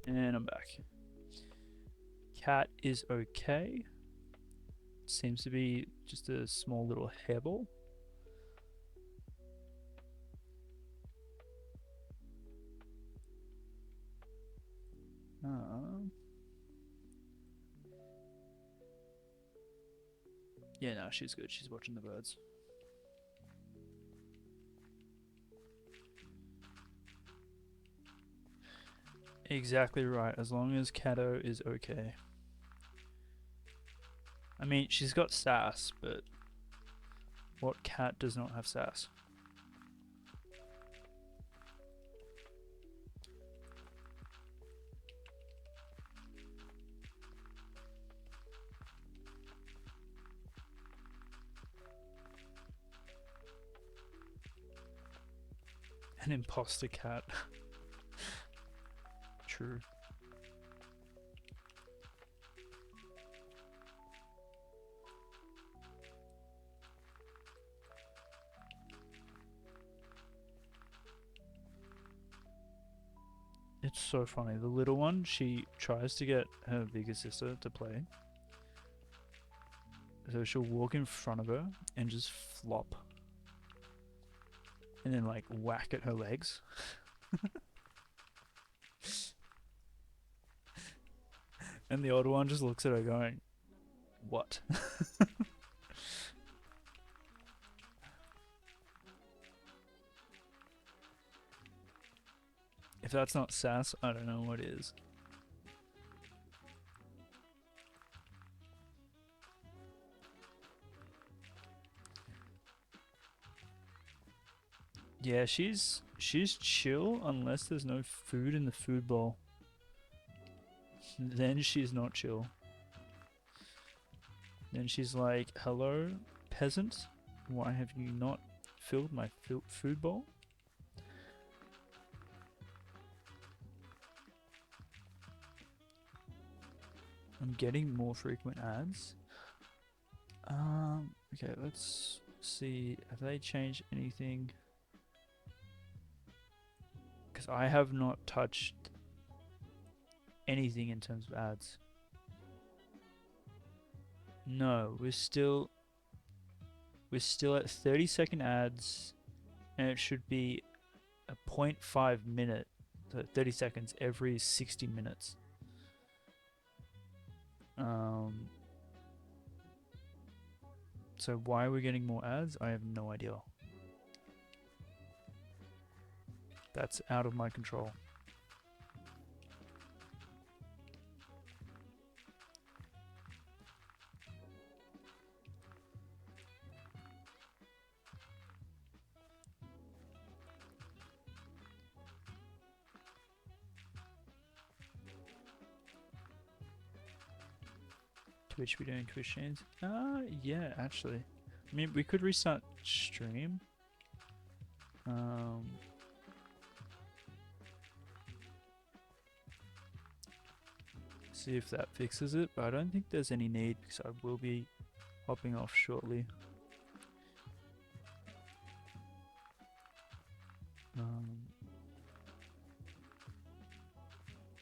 And I'm back. Cat is okay. Seems to be just a small little hairball. Yeah, no, she's good. She's watching the birds. Exactly right, as long as Cato is okay. I mean, she's got sass, but what cat does not have sass? An imposter cat. True. It's so funny. The little one, she tries to get her bigger sister to play. So she'll walk in front of her and just flop. And then like whack at her legs. And the older one just looks at her going, what? If that's not sass, I don't know what is. Yeah, she's chill unless there's no food in the food bowl. Then she's not chill. Then she's like, hello, peasant. Why have you not filled my food bowl? I'm getting more frequent ads. Okay, let's see. Have they changed anything? Because I have not touched anything in terms of ads. No, we're still at 30-second ads, and it should be a 0.5 minute, so 30 seconds every 60 minutes. So why are we getting more ads? I have no idea. That's out of my control. Twitch, we doing Twitch chains? Yeah, actually. I mean, we could restart stream. See if that fixes it, but I don't think there's any need because I will be hopping off shortly.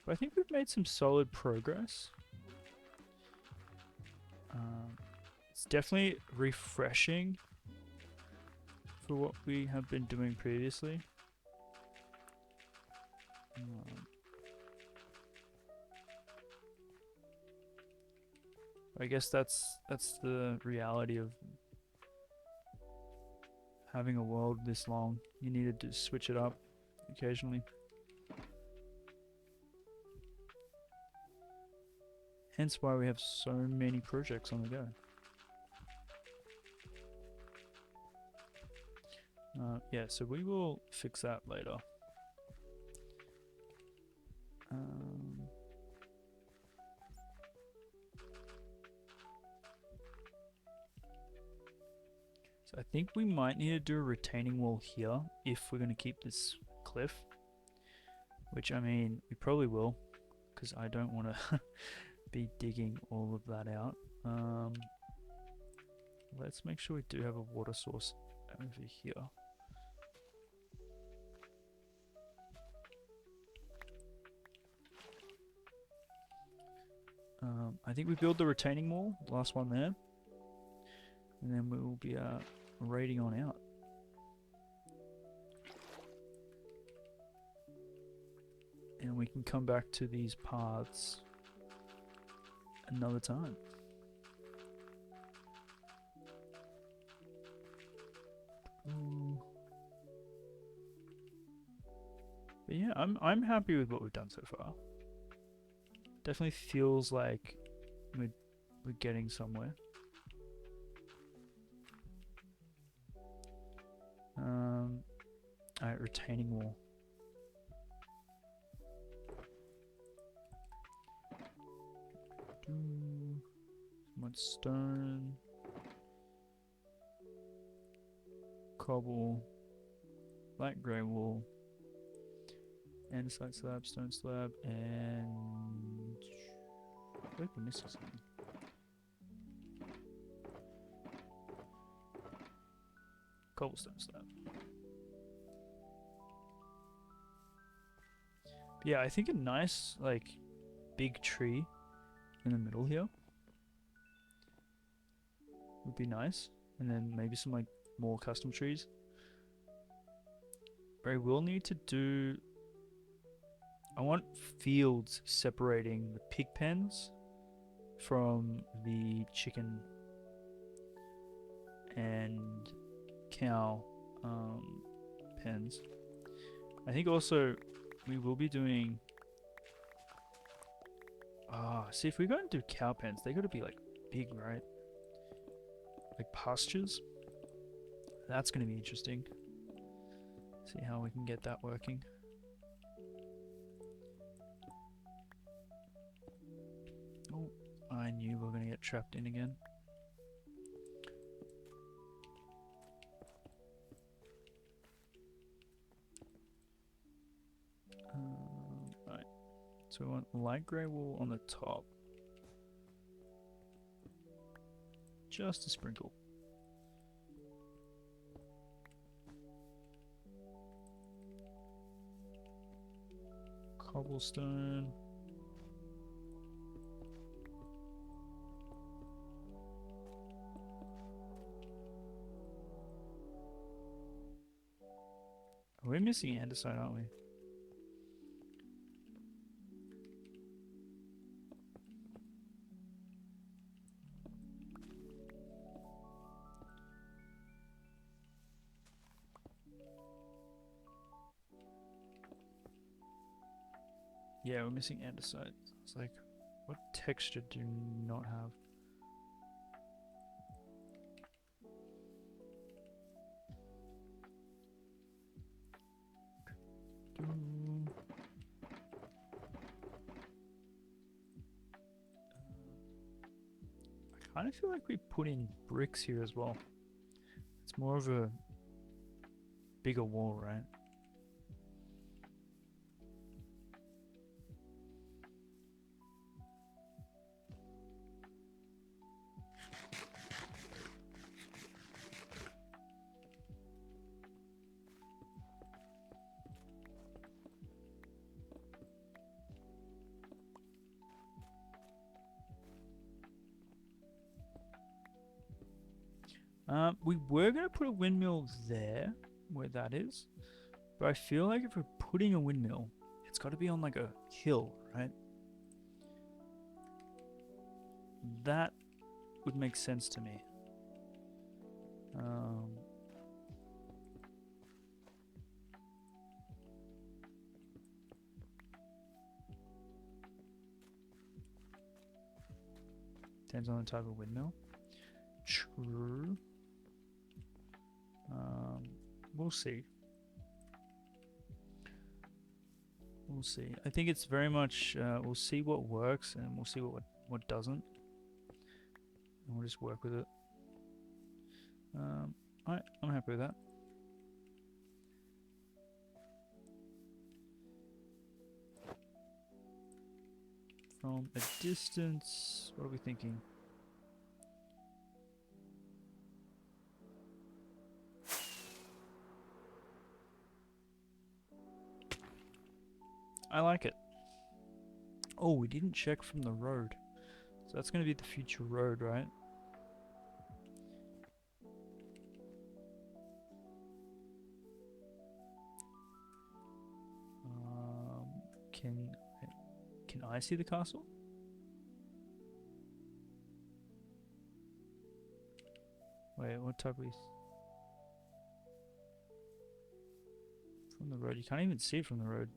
But I think we've made some solid progress. It's definitely refreshing for what we have been doing previously. I guess that's the reality of having a world this long. You needed to switch it up occasionally. Hence why we have so many projects on the go. Yeah, so we will fix that later. So I think we might need to do a retaining wall here if we're going to keep this cliff. Which, I mean, we probably will, because I don't want to be digging all of that out. Let's make sure we do have a water source over here. I think we build the retaining wall, the last one there, and then we will be raiding on out. And we can come back to these paths another time. Ooh. But yeah, I'm happy with what we've done so far. Definitely feels like we're getting somewhere. Alright, retaining wall. Much stone, cobble, light grey wall, andesite slab, stone slab, and I think we're missing something. Cobblestone slab. But yeah, I think a nice like big tree in the middle here would be nice, and then maybe some like more custom trees. But I will need to do. I want fields separating the pig pens from the chicken and cow pens. I think also we will be doing. See, if we go and do cow pens, they got to be like big, right? Like pastures. That's going to be interesting. See how we can get that working. Oh, I knew we were going to get trapped in again. Right. So we want light grey wool on the top. Just a sprinkle. Cobblestone. We're missing andesite, aren't we? Yeah, we're missing andesite. It's like, what texture do you not have? I kind of feel like we put in bricks here as well. It's more of a bigger wall, right? We were going to put a windmill there, where that is. But I feel like if we're putting a windmill, it's got to be on like a hill, right? That would make sense to me. Depends on the type of windmill. True. We'll see. We'll see. I think it's very much. We'll see what works, and we'll see what doesn't, and we'll just work with it. Alright, I'm happy with that. From a distance, what are we thinking? I like it. Oh, we didn't check from the road. So that's going to be the future road, right? Can I see the castle? Wait, what type of... From the road? You can't even see it from the road.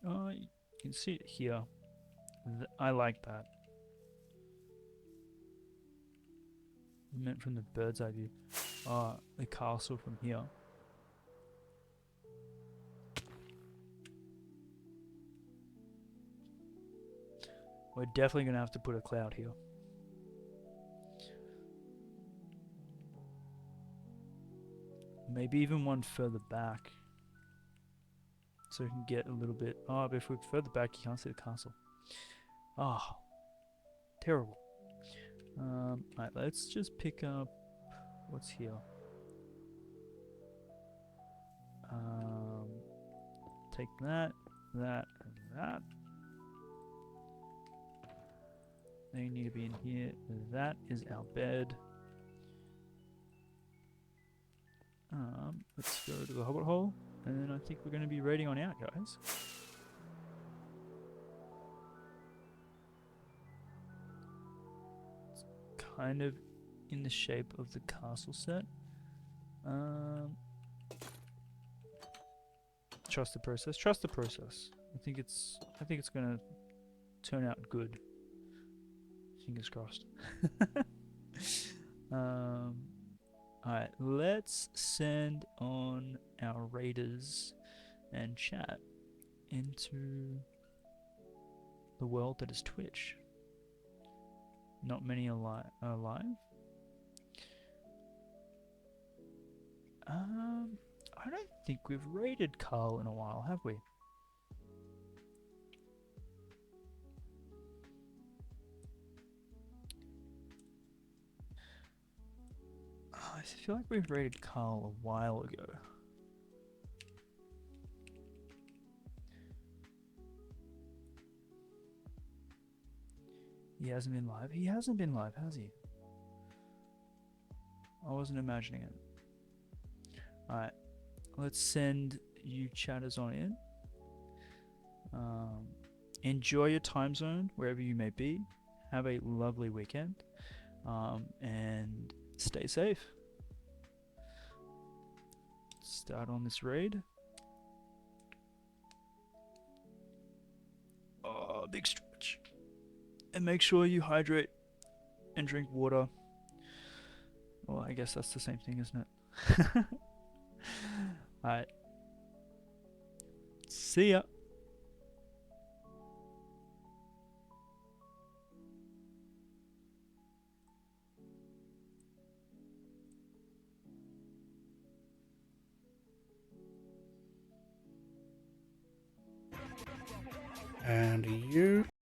Oh, you can see it here. I like that. I meant from the bird's eye view. The castle from here. We're definitely going to have to put a cloud here. Maybe even one further back. So we can get a little bit... Oh, but if we're further back, you can't see the castle. Oh, terrible. Alright, let's just pick up... What's here? Take that, that, and that. They need to be in here. That is our bed. Let's go to the hobbit hole, and I think we're going to be raiding on out, guys. It's kind of in the shape of the castle set. Trust the process. Trust the process. I think it's going to turn out good. Fingers crossed. Alright, let's send on our raiders and chat into the world that is Twitch. Not many alive. I don't think we've raided Carl in a while, have we? I feel like we've raided Carl a while ago. He hasn't been live? He hasn't been live, has he? I wasn't imagining it. Alright, let's send you chatters on in. Enjoy your time zone, wherever you may be. Have a lovely weekend. And stay safe. Start on this raid. Oh, big stretch. And make sure you hydrate and drink water. Well, I guess that's the same thing, isn't it? Alright. See ya. And you